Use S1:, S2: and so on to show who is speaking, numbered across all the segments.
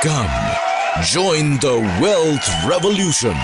S1: Come, join the wealth revolution.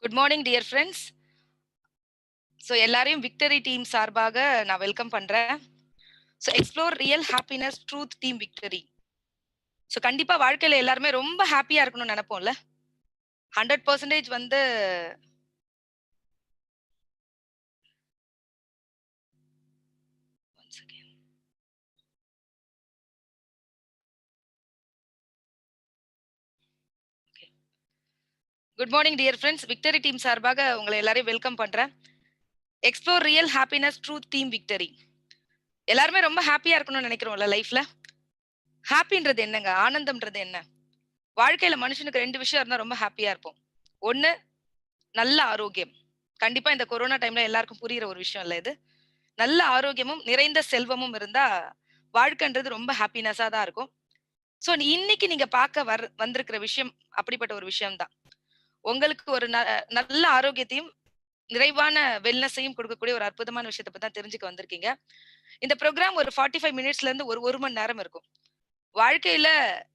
S2: Good morning dear friends. So எல்லாரையும் victory team சார்பாக நான் welcome பண்றேன். So explore real happiness truth team victory. So கண்டிப்பா வாழ்க்கையில எல்லாருமே ரொம்ப ஹாப்பியா இருக்கணும்னு நினைப்போம்ல. 100% வந்து good morning dear friends, victory team சார்பாக உங்களை எல்லாரையும் வெல்கம் பண்றேன். Explore real happiness truth team victory. எல்லாருமே ரொம்ப ஹாப்பியா இருக்கணும்னு நினைக்கிறோம்ல லைஃப்ல. ஹாப்பின்றது என்னங்க? ஆனந்தம்ன்றது என்ன? வாழ்க்கையில மனுஷனுக்கு 2 விஷயம் இருந்தா ரொம்ப ஹாப்பியா இருப்போம். ஒண்ணு, நல்ல ஆரோக்கியம். கண்டிப்பா இந்த கொரோனா டைம்ல எல்லாருக்கும் புரியுற ஒரு விஷயம் இல்ல இது. நல்ல ஆரோக்கியமும் நிறைந்த செல்வமும் இருந்தா வாழ்க்கைன்றது ரொம்ப ஹாப்பினஸா தான் இருக்கும். சோ இன்னைக்கு நீங்க பார்க்க வந்திருக்கிற விஷயம் அப்படிப்பட்ட ஒரு விஷயம்தான். உங்களுக்கு ஒரு நல்ல ஆரோக்கியத்தையும் நிறைவான வெல்னஸையும் கொடுக்கக்கூடிய ஒரு அற்புதமான விஷயத்தை பத்தி தான் தெரிஞ்சுக்க வந்திருக்கீங்க. இந்த ப்ரோக்ராம் ஒரு 45 மினிட்ஸ்ல இருந்து ஒரு மணி நேரம் இருக்கும். வாழ்க்கையில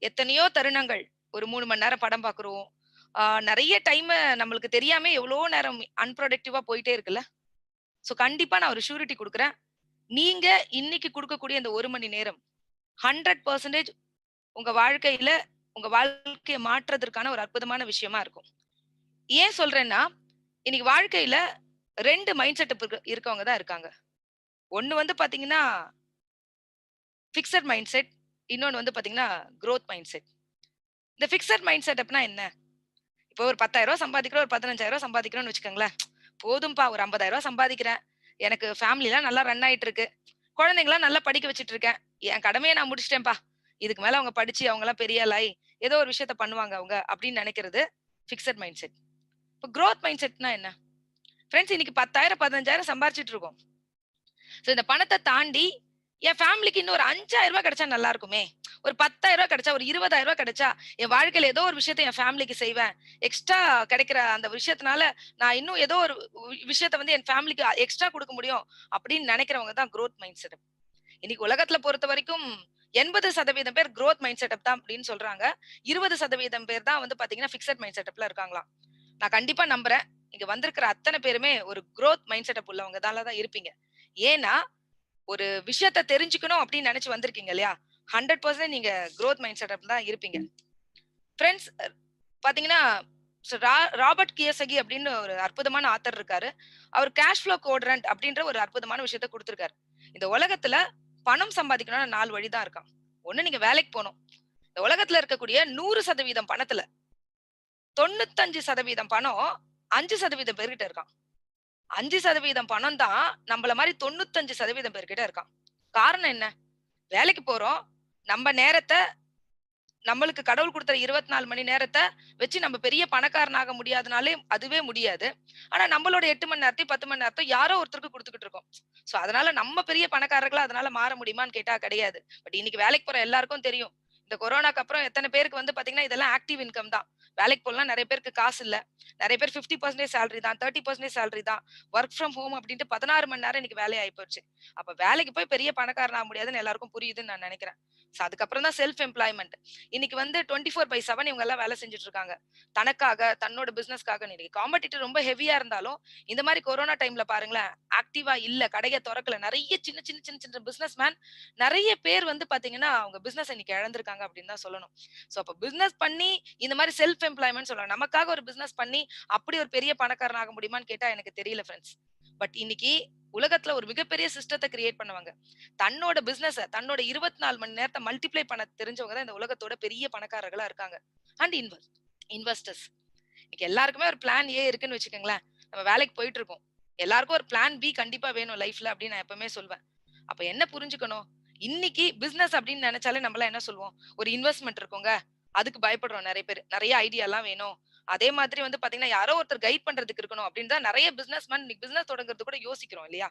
S2: எத்தனையோ தருணங்கள், ஒரு 3 மணி நேரம் படம் பாக்குறோம். நிறைய டைம் நம்மளுக்கு தெரியாம எவ்வளோ நேரம் அன்ப்ரொடக்டிவா போயிட்டே இருக்குல்ல. சோ கண்டிப்பா நான் ஒரு ஷூரிட்டி கொடுக்குறேன். நீங்க இன்னைக்கு கொடுக்கக்கூடிய இந்த 1 மணி நேரம் 100% உங்க வாழ்க்கையில உங்க வாழ்க்கையை மாற்றுறதற்கான ஒரு அற்புதமான விஷயமா இருக்கும். ஏன் சொல்றேன்னா, இன்னைக்கு வாழ்க்கையில 2 மைண்ட் செட்டப் இருக்கவங்க தான் இருக்காங்க. ஒண்ணு வந்து பாத்தீங்கன்னா பிக்ஸட் மைண்ட் செட், இன்னொன்னு வந்து பாத்தீங்கன்னா growth மைண்ட் செட். இந்த பிக்ஸட் மைண்ட் செட்டப்னா என்ன? இப்போ ஒரு 10,000 சம்பாதிக்கிறோம், ஒரு 15,000 சம்பாதிக்கிறோம்னு வச்சுக்கோங்களேன். போதும்பா, ஒரு 50,000 சம்பாதிக்கிறேன். எனக்கு ஃபேமிலிலாம் நல்லா ரன் ஆயிட்டு இருக்கு. குழந்தைங்களாம் நல்லா படிக்க வச்சுட்டு இருக்கேன். என் கடமையை நான் முடிச்சிட்டேன்ப்பா. இதுக்கு மேல அவங்க படிச்சு அவங்கலாம் பெரிய ஆளாயி ஏதோ ஒரு விஷயத்த பண்ணுவாங்க அவங்க அப்படின்னு நினைக்கிறது பிக்ஸட் மைண்ட் செட். இப்போ growth மைண்ட் செட்னா என்ன? ஃப்ரெண்ட்ஸ், இன்னைக்கு 10,000 15,000 சம்பாரிச்சிட்டு இருக்கோம். சோ இந்த பணத்தை தாண்டி என் ஃபேமிலிக்கு இன்னும் ஒரு 5,000 ரூபாய் கிடைச்சா நல்லா இருக்குமே, ஒரு 10,000 ரூபாய் கிடைச்சா, ஒரு 20,000 ரூபாய் கிடைச்சா என் வாழ்க்கையில ஏதோ ஒரு விஷயத்தை என் ஃபேமிலிக்கு செய்வேன். எக்ஸ்ட்ரா கிடைக்கிற அந்த விஷயத்தினால நான் இன்னும் ஏதோ ஒரு விஷயத்த வந்து என் ஃபேமிலிக்கு எக்ஸ்ட்ரா கொடுக்க முடியும் அப்படின்னு நினைக்கிறவங்க தான் growth மைண்ட் செட். இன்னைக்கு உலகத்துல பொறுத்த வரைக்கும் 80% பேர் growth மைண்ட் செட்டப் தான் அப்படின்னு சொல்றாங்க. 20% பேர் தான் வந்து பாத்தீங்கன்னா பிக்ஸட் மைண்ட் செட்டப்ல இருக்காங்களாம். நான் கண்டிப்பா நம்புறேன், இங்க வந்திருக்கிற அத்தனை பேருமே ஒரு growth மைண்ட் செட்டப் உள்ளவங்க தான் இருப்பீங்க. ஏன்னா ஒரு விஷயத்த தெரிஞ்சுக்கணும் அப்படின்னு நினைச்சு வந்திருக்கீங்க இல்லையா? 100% நீங்க growth மைண்ட் செட்டப் தான் இருப்பீங்க. ஃப்ரெண்ட்ஸ், பாத்தீங்கன்னா ராபர்ட் கியோசகி அப்படின்னு ஒரு அற்புதமான ஆத்தர் இருக்காரு. அவர் கேஷ் ஃப்ளோ குவாட்ரண்ட் அப்படின்ற ஒரு அற்புதமான விஷயத்த கொடுத்திருக்காரு. இந்த உலகத்துல பணம் சம்பாதிக்கணும்னா 4 வழி தான் இருக்காம். ஒண்ணு, நீங்க வேலைக்கு போகணும். இந்த உலகத்துல இருக்கக்கூடிய 100% பணத்துல 95% பணம் 5% பேர்கிட்ட இருக்கான். 5% பணம் தான் நம்மள மாதிரி 95% பேர்கிட்ட இருக்கான். காரணம் என்ன? வேலைக்கு போறோம். நம்ம நேரத்தை, நம்மளுக்கு கடவுள் கொடுத்த 24 மணி நேரத்தை வச்சு நம்ம பெரிய பணக்காரனாக முடியாதுனாலே அதுவே முடியாது. ஆனா நம்மளோட 8 மணி நேரத்தையும் 10 மணி நேரத்தை யாரோ ஒருத்தருக்கு கொடுத்துக்கிட்டு இருக்கோம். சோ அதனால நம்ம பெரிய பணக்காரர்களா அதனால மாற முடியுமான்னு கேட்டா கிடையாது. பட் இன்னைக்கு வேலைக்கு போற எல்லாருக்கும் தெரியும், இந்த கொரோனாக்கு அப்புறம் எத்தனை பேருக்கு வந்து பாத்தீங்கன்னா இதெல்லாம் ஆக்டிவ் இன்கம் தான். வேலைக்கு போகலாம், நிறைய பேருக்கு காசு இல்ல. நிறைய பேர் 50% சேலரி தான், 30% சேலரி தான். ஒர்க் ஃப்ரம் ஹோம் அப்படின்ட்டு 16 மணி நேரம் இன்னைக்கு வேலை ஆகி போச்சு. அப்ப வேலைக்கு போய் பெரிய பணக்காரன் ஆக முடியாதுன்னு எல்லாருக்கும் புரியுதுன்னு நான் நினைக்கிறேன். அதுக்கப்புறம் தான் செல்ஃப் எம்ப்ளாய்மெண்ட். இன்னைக்கு வந்து 24/7 இவங்க எல்லாம் வேலை செஞ்சுட்டு இருக்காங்க. தனக்காக, தன்னோட பிசினஸ்க்காக. இன்னைக்கு காம்படிட்டர் ரொம்ப ஹெவியா இருந்தாலும் இந்த மாதிரி கொரோனா டைம்ல பாருங்களேன், ஆக்டிவா இல்ல, கடைய திறக்கல. நிறைய சின்ன சின்ன சின்ன சின்ன பிசினஸ் மேன் நிறைய பேர் வந்து பாத்தீங்கன்னா அவங்க பிசினஸ் இன்னைக்கு இழந்திருக்காங்க அப்படின்னு தான் சொல்லணும். சோ அப்ப பிசினஸ் பண்ணி இந்த மாதிரி செல்ஃப் எம்ப்ளாய்மெண்ட் சொல்லலாம். நமக்காக ஒரு பிசினஸ் பண்ணி அப்படி ஒரு பெரிய பணக்காரன் ஆக முடியுமான்னு கேட்டா எனக்கு தெரியல ஃப்ரெண்ட்ஸ். பட் இன்னைக்கு உலகத்துல ஒரு மிகப்பெரிய சிஸ்டத்தை கிரியேட் பண்ணுவாங்க. தன்னோட பிசினஸ், தன்னோட 24 மணி நேரத்தை மல்டிப்ளை பண்ண தெரிஞ்சவங்க தான் இந்த உலகத்தோட பெரிய பணக்காரர்களா இருக்காங்க. And investors. இன்னைக்கு எல்லாருக்குமே ஒரு பிளான் ஏ இருக்குன்னு வச்சுக்கோங்களேன். நம்ம வேலைக்கு போயிட்டு இருக்கோம், எல்லாருக்கும் ஒரு பிளான் பி கண்டிப்பா வேணும் லைஃப்ல அப்படின்னு நான் எப்பவுமே சொல்வேன். அப்ப என்ன புரிஞ்சுக்கணும்? இன்னைக்கு பிசினஸ் அப்படின்னு நினைச்சாலே நம்மளாம் என்ன சொல்லுவோம்? ஒரு இன்வெஸ்ட்மென்ட் இருக்குங்க. அதுக்கு பயப்படுறோம் நெறைய பேரு. நெறைய ஐடியாலாம் வேணும். அதே மாதிரி வந்து பாத்தீங்கன்னா, யாரோ ஒருத்தர் கைட் பண்றதுக்கு இருக்கணும் அப்படின்னு தான் நெறைய பிசினஸ்மேன் இன்னைக்கு பிசினஸ் தொடங்குறது கூட யோசிக்கிறோம் இல்லையா?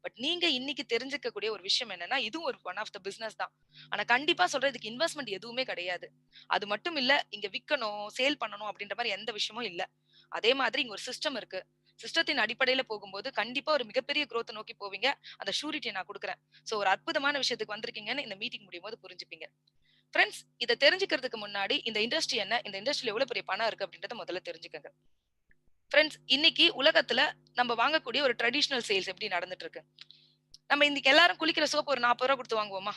S2: பட் நீங்க இன்னைக்கு தெரிஞ்சுக்கக்கூடிய ஒரு விஷயம் என்னன்னா, இதுவும் ஒரு ஒன் ஆஃப் த பிசினஸ் தான். ஆனா கண்டிப்பா சொல்றேன் இதுக்கு இன்வெஸ்ட்மென்ட் எதுவுமே கிடையாது. அது மட்டும் இல்ல, இங்க விக்கணும், சேல் பண்ணணும் அப்படின்ற மாரி எந்த விஷயமும் இல்ல. அதே மாதிரி இங்க ஒரு சிஸ்டம் இருக்கு. சிஸ்டத்தின் அடிப்படையில போகும்போது கண்டிப்பா ஒரு மிகப்பெரிய குரோத் நோக்கி போவீங்க. அந்த ஷூரிட்டிய நான் குடுக்குறேன். சோ ஒரு அற்புதமான விஷயத்துக்கு வந்திருக்கீங்கன்னு இந்த மீட்டிங் முடியும்போது புரிஞ்சுப்பீங்க. ஃபிரெண்ட்ஸ், இத தெரிஞ்சுக்கிறதுக்கு முன்னாடி இந்த இண்டஸ்ட்ரி என்ன? இந்த இண்டஸ்ட்ரியில எவ்வளவு பெரிய பணம் இருக்கு அப்படின்றத முதல்ல தெரிஞ்சுக்கங்க. ஃபிரெண்ட்ஸ், இன்னைக்கு உலகத்துல நம்ம வாங்கக்கூடிய ஒரு ட்ரெடிஷனல் சேல்ஸ் எப்படி நடந்துட்டு இருக்கு? நம்ம இன்னைக்கு எல்லாரும் குளிக்கிற சோப் ஒரு ரூ. 40 குடுத்து வாங்குவோமா?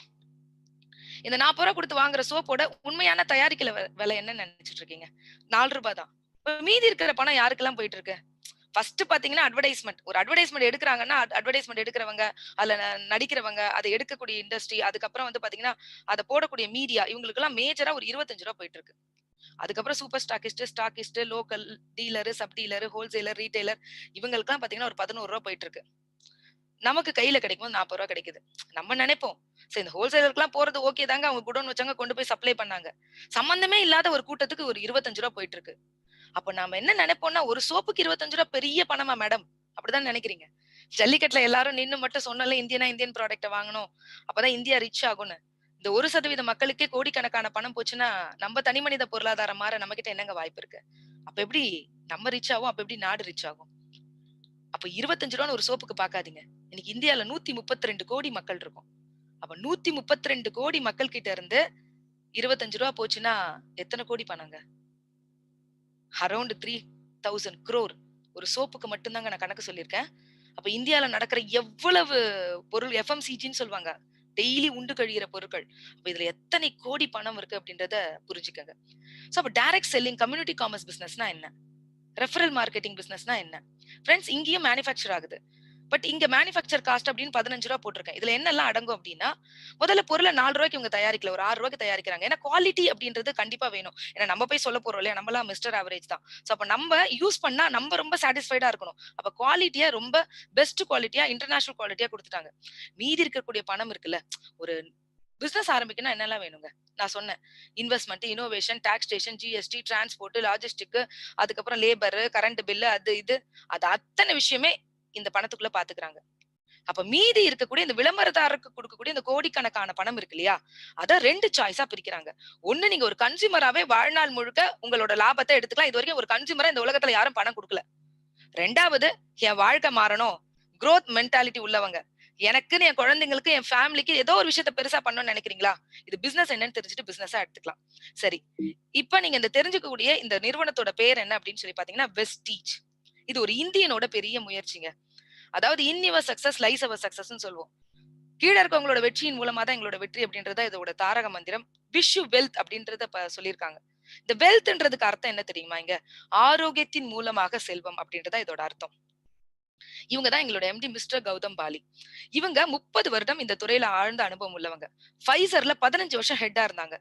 S2: இந்த ரூ. 40 குடுத்து வாங்குற சோப்போட உண்மையான தயாரிக்கல விலை என்னன்னு நெனச்சுட்டு இருக்கீங்க? ரூ. 4 தான். இப்ப மீதி இருக்கிற பணம் யாருக்கெல்லாம் போயிட்டு இருக்கு? ஃபர்ஸ்ட் பாத்தீங்கன்னா அட்வர்டைஸ்மென்ட். ஒரு அட்வர்டைஸ்மென்ட் எடுக்குறாங்கன்னா, அட்வர்டைஸ்மென்ட் எடுக்கிறவங்க, அதுல நடிக்கிறவங்க, அத எடுக்கக்கூடிய இண்டஸ்ட்ரி, அதுக்கப்புறம் வந்து பாத்தீங்கன்னா, அத போடக்கூடிய மீடியா இவங்களுக்கெல்லாம் மேஜரா ஒரு ரூ. 25 போயிட்டு இருக்கு. அதுக்கப்புறம் super stockist, local dealer, sub dealer, wholesaler, retailer இவங்களுக்கெல்லாம் பாத்தீங்கன்னா ஒரு ரூ. 11 போயிட்டு இருக்கு. நமக்கு கையில கிடைக்கும்போது ரூ. 40 கிடைக்குது. நம்ம நினைப்போம், சரி இந்த ஹோல்சேலருக்குலாம் போறது ஓகே தாங்க. அவங்க குடோன் வச்சாங்க, கொண்டு போய் சப்ளை பண்ணாங்க. சம்பந்தமே இல்லாத ஒரு கூட்டத்துக்கு ஒரு ரூ. 25 போயிட்டு இருக்கு. அப்ப நாம என்ன நினைப்போம்னா, ஒரு சோப்புக்கு ரூ. 25 பெரிய பணமா மேடம்? அப்படிதான் நினைக்கிறீங்க. ஜல்லிக்கட்டுல எல்லாரும் நின்னு மட்டும் சொன்னல இந்தியன் ப்ராடக்ட்ட வாங்கணும். அப்பதான் இந்தியா ரிச் ஆகும்னு. இந்த 1% மக்களுக்கே கோடிக்கணக்கான பணம் போச்சுன்னா, நம்ம தனிமனித பொருளாதாரம் மாற நம்மகிட்ட என்னங்க வாய்ப்பு இருக்கு? அப்ப எப்படி நம்ம ரிச் ஆவோம்? அப்ப எப்படி நாடு ரிச் ஆகும்? அப்ப ரூ. 25 ஒரு சோப்புக்கு பாக்காதீங்க. இன்னைக்கு இந்தியால 132 கோடி மக்கள் இருக்கோம். அப்ப 132 கோடி மக்கள் கிட்ட இருந்து ரூ. 25 போச்சுன்னா, எத்தன கோடி பணங்க? Around 3000 crore. ஒரு சோப்புக்கு மட்டும் தாங்க நான் கணக்கு சொல்லியிருக்கேன். அப்ப இந்தியால நடக்கிற எவ்வளவு பொருள் எஃப்எம்சிஜின்னு சொல்லுவாங்க. டெய்லி உண்டு கழியிற பொருட்கள். அப்ப இதுல எத்தனை கோடி பணம் இருக்கு அப்படின்றத புரிஞ்சுக்கங்க. சோ அப்ப டைரக்ட் செல்லிங் கம்யூனிட்டி காமர்ஸ் பிசினஸ்னா என்ன? ரெஃபரல் மார்க்கெட்டிங் பிசினஸ்னா என்ன? ஃபிரெண்ட்ஸ், இங்கேயும் மேனுஃபேக்சர் ஆகுது. பட் இங்க மேனுஃபேக்சர் காஸ்ட் அப்படின்னு ரூ. 15 போட்டிருக்கேன். இதுல என்னெல்லாம் அடங்கும் அப்படின்னா, முதல்ல பொருள ரூ. 4 இவங்க தயாரிக்கல. ஒரு ரூ. 6 தயாரிக்கிறாங்க. ஏன்னா குவாலிட்டி அப்படின்றது கண்டிப்பா வேணும். ஏன்னா நம்ம போய் சொல்ல போறோம் இல்லையா? நம்மலாம் மிஸ்டர் ஆவரேஜ் தான். சோ அப்ப நம்ம யூஸ் பண்ணா நம்ம ரொம்ப சாட்டிஸ்ஃபைடா இருக்கணும். அப்ப குவாலிட்டியா ரொம்ப பெஸ்ட் குவாலிட்டியா, இன்டர்நேஷனல் குவாலிட்டியா குடுத்துட்டாங்க. மீதி இருக்கக்கூடிய பணம் இருக்குல்ல, ஒரு பிசினஸ் ஆரம்பிக்கணும்னா என்னெல்லாம் வேணுங்க? நான் சொன்னேன். Investment, innovation, taxation, GST, transport, logistic, அதுக்கப்புறம் லேபர், கரண்ட் பில் அது இது. அது அத்தன விஷயமே இந்த பணத்துக்குள்ள பாத்துக்கிறாங்க. அப்ப மீதி இருக்கக்கூடிய இந்த விளம்பரதாரருக்கு குடுக்கக்கூடிய இந்த கோடிக்கணக்கான பணம் இருக்கு இல்லையா? அத 2 சாய்ஸா பிரிக்கிறாங்க. ஒண்ணு, நீங்க ஒரு கன்சியூமராவே வாழ்நாள் முழுக்க உங்களோட லாபத்த எடுத்துக்கலாம். இதுவரைக்கும் ஒரு கன்சியூமரா இந்த உலகத்துல யாரும் பணம் குடுக்கல. 2வது, என் வாழ்க்கை மாறணும். குரோத் மென்டாலிட்டி உள்ளவங்க. எனக்குன்னு, என் குழந்தைங்களுக்கு, என் ஃபேமிலிக்கு ஏதோ ஒரு விஷயத்த பெருசா பண்ணணும்னு நினைக்கிறீங்களா? இது பிசினஸ் என்னன்னு தெரிஞ்சுட்டு பிசினஸா எடுத்துக்கலாம். சரி. இப்ப நீங்க இந்த தெரிஞ்சுக்கக்கூடிய இந்த நிறுவனத்தோட பேர் என்ன அப்படின்னு சொல்லி பாத்தீங்கன்னா, வெஸ்டீஜ். இது ஒரு இந்தியனோட பெரிய முயற்சிங்க. அதாவது இன் யுவர் சக்சஸ் லைஸ் அவர் சக்சஸ்ன்னு சொல்லுவோம். கீழ இருக்கவங்களோட வெற்றியின் மூலமா தான் எங்களோட வெற்றி அப்படின்றத இதோட தாரக மந்திரம். விஷ் யூ வெல்த் அப்படின்றத சொல்லியிருக்காங்க. இந்த வெல்த்ன்றதுக்கு அர்த்தம் என்ன தெரியுமா இங்க? ஆரோக்கியத்தின் மூலமாக செல்வம் அப்படின்றதா இதோட அர்த்தம். இவங்க தான் எங்களோட எம்டி மிஸ்டர் கௌதம் பாலி. இவங்க 30 வருடம் இந்த துறையில ஆழ்ந்த அனுபவம் உள்ளவங்க. Pfizerல 15 வருஷம் ஹெட்டா இருந்தாங்க.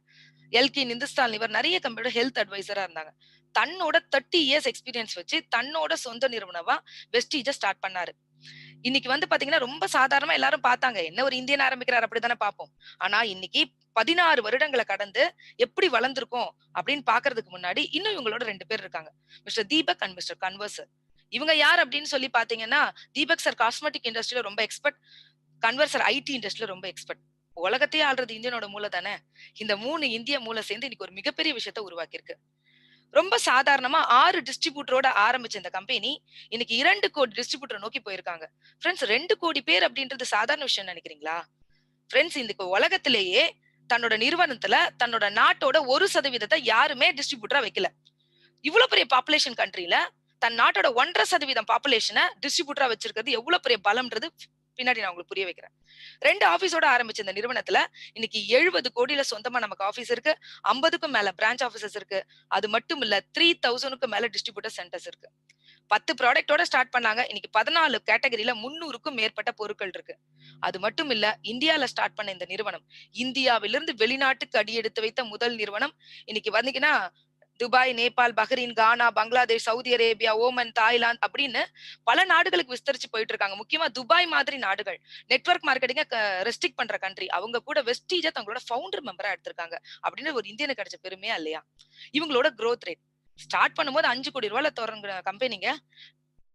S2: எல்கின், இந்துஸ்தான் லிவர் நெறைய கம்பெனியோட ஹெல்த் அட்வைசரா இருந்தாங்க. தன்னோட 30 இயர்ஸ் எக்ஸ்பீரியன்ஸ் வச்சு தன்னோட சொந்த நிறுவனமா வெஸ்டீஜ ஸ்டார்ட் பண்ணாரு. இன்னைக்கு வந்து பாத்தீங்கன்னா ரொம்ப சாதாரணமா எல்லாரும் பார்த்தாங்க. என்ன ஒரு இந்தியன் ஆரம்பிக்கிறார் அப்படித்தானே பார்ப்போம். ஆனா இன்னைக்கு 16 வருடங்கள கடந்து எப்படி வளர்ந்திருக்கோம் அப்படின்னு பார்க்கிறதுக்கு முன்னாடி இன்னும் இவங்களோட 2 பேர் இருக்காங்க. மிஸ்டர் தீபக் அண்ட் மிஸ்டர் கன்வர்சர். இவங்க யார் அப்படின்னு சொல்லி பாத்தீங்கன்னா, தீபக் சார் காஸ்மெட்டிக் இண்டஸ்ட்ரியில ரொம்ப எக்ஸ்பர்ட். கன்வர்சர் ஐடி இண்டஸ்ட்ரியில ரொம்ப எக்ஸ்பர்ட். உலகத்தையே ஆள்றது இந்தியனோட மூளை தானே. இந்த 3 இந்திய மூளை சேர்ந்து இன்னைக்கு ஒரு மிகப்பெரிய விஷயத்த உருவாக்கியிருக்கு. ரொம்ப சாதாரணமா 6 டிஸ்ட்ரிபியூட்டரோட ஆரம்பிச்ச இந்த கம்பெனி இன்னைக்கு 2 கோடி டிஸ்ட்ரிபியூட்டர் நோக்கி போயிருக்காங்க. ஃபிரெண்ட்ஸ், 2 கோடி பேர் அப்படின்றது சாதாரண விஷயம் நினைக்கிறீங்களா? ஃபிரெண்ட்ஸ், இந்த உலகத்திலேயே தன்னோட நிறுவனத்துல தன்னோட நாட்டோட 1% யாருமே டிஸ்ட்ரிபியூட்டரா வைக்கல. இவ்வளவு பெரிய பாப்புலேஷன் கண்ட்ரில தன் நாட்டோட 1.5% பாப்புலேஷனை டிஸ்ட்ரிபியூட்டரா வச்சிருக்கிறது எவ்வளவு பெரிய பலம்ன்றது பின்னாடி நான் உங்களுக்கு புரிய வைக்கிறேன். 2 ஆபீஸோட ஆரம்பிச்ச இந்த நிறுவனத்துல இன்னைக்கு 70 கோடியில சொந்தமா நமக்கு ஆபீஸ் இருக்கு. 50க்கும் மேல பிரான்ச் ஆபீசஸ் இருக்கு. அது மட்டும் இல்ல 3000க்கும் மேல டிஸ்ட்ரிபியூட்டர் சென்டர்ஸ் இருக்கு. 10 ப்ராடக்ட்டோட ஸ்டார்ட் பண்ணாங்க. இன்னைக்கு 14 கேட்டகரியில 300க்கும் மேற்பட்ட பொருட்கள் இருக்கு. அது மட்டும் இல்ல, இந்தியால ஸ்டார்ட் பண்ண இந்த நிறுவனம் இந்தியாவிலிருந்து வெளிநாட்டுக்கு அடியெடுத்து வைத்த முதல் நிறுவனம். இன்னைக்கு வந்தீங்கன்னா Dubai, Nepal, Bahrain, Ghana, Bangladesh, Saudi Arabia, Oman, Thailand அப்படின்னு பல நாடுகளுக்கு விஸ்தரிச்சு போயிட்டு இருக்காங்க. முக்கியமா துபாய் மாதிரி நாடுகள் நெட்வொர்க் மார்க்கெட்டிங்க ரெஸ்ட்ரிக்ட் பண்ற கண்ட்ரி. அவங்க கூட வெஸ்டீஜ தங்களோட ஃபவுண்டர் மெம்பரா எடுத்திருக்காங்க. அப்படின்னு ஒரு இந்தியனுக்கு கிடைச்ச பெருமையா இல்லையா? இவங்களோட growth rate ஸ்டார்ட் பண்ணும்போது 5 கோடி ரூபாய்ல தொடங்குற கம்பெனிங்க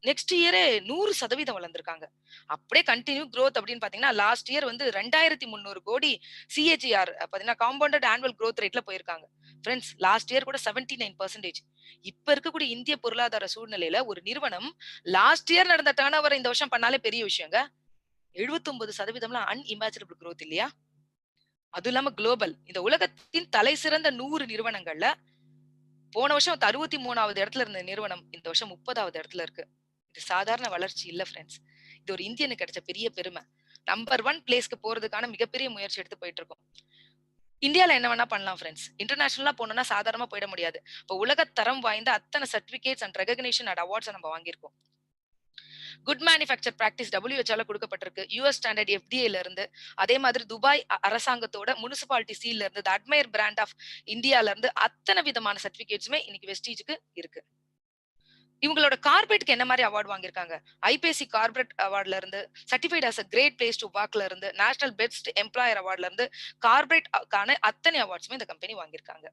S2: நெக்ஸ்ட் இயரே 100% வளர்ந்திருக்காங்க. அப்படியே கண்டினியூ growth அப்படின்னு பாத்தீங்கன்னா லாஸ்ட் இயர் வந்து 2300 கோடி சிஏஜிஆர் பாத்தீங்கன்னா காம்பவுண்டட் ஆனுவல் growth ரேட்ல போயிருக்காங்க. ஃப்ரெண்ட்ஸ் லாஸ்ட் இயர் கூட 79%. இப்ப இருக்கக்கூடிய இந்திய பொருளாதார சூழ்நிலையில ஒரு நிறுவனம் லாஸ்ட் இயர் நடந்த டர்ன் ஓவர் இந்த வருஷம் பண்ணாலே பெரிய விஷயங்க. 79% அன்இமேஜினபிள் growth இல்லையா? அது இல்லாம குளோபல் இந்த உலகத்தின் தலை சிறந்த 100 நிறுவனங்கள்ல போன வருஷம் 63வது இடத்துல இருந்த நிறுவனம் இந்த வருஷம் 30வது இடத்துல இருக்கு. இது சாதாரண வளர்ச்சி இல்ல ஃப்ரெண்ட்ஸ். இது ஒரு இந்தியனுக்கு கிடைச்ச பெரிய பெருமை. நம்பர் 1 பிளேஸ்க்கு போறதுக்கான மிகப்பெரிய முயற்சி எடுத்து போயிட்டு இருக்கோம். இந்தியால என்ன வேணா பண்ணலாம் ஃப்ரெண்ட்ஸ். இன்டர்நேஷனலா போனோம்னா சாதாரணமா போயிட முடியாது. இப்ப உலக தரம் வாய்ந்த அத்தனை certificates and recognition and awards நம்ம வாங்கியிருக்கோம். குட் மேனுஃபேக்சர் பிராக்டிஸ் WHO கொடுக்கப்பட்டிருக்கு. யுஎஸ் ஸ்டாண்டர்ட் FDAல இருந்து அதே மாதிரி துபாய் அரசாங்கத்தோட முனிசிபாலிட்டி சீல்ல இருந்து அட்மையர் பிராண்ட் ஆஃப் இந்தியால இருந்து அத்தனை விதமான சர்டிபிகேட்ஸுமே இன்னைக்கு வெஸ்டீஜுக்கு இருக்கு. இவங்களோட கார்பரேட்க்கு என்ன மாதிரி அவார்ட் வாங்கியிருக்காங்க? ஐபிஎஸ்சி கார்பரேட் அவார்ட்ல இருந்து certified as a great place to ஒர்க்ல இருந்து நேஷனல் பெஸ்ட் எம்ப்ளாயர் அவார்ட்ல இருந்து கார்பரேட்கான அத்தனை அவார்ட்ஸுமே இந்த கம்பெனி வாங்கியிருக்காங்க.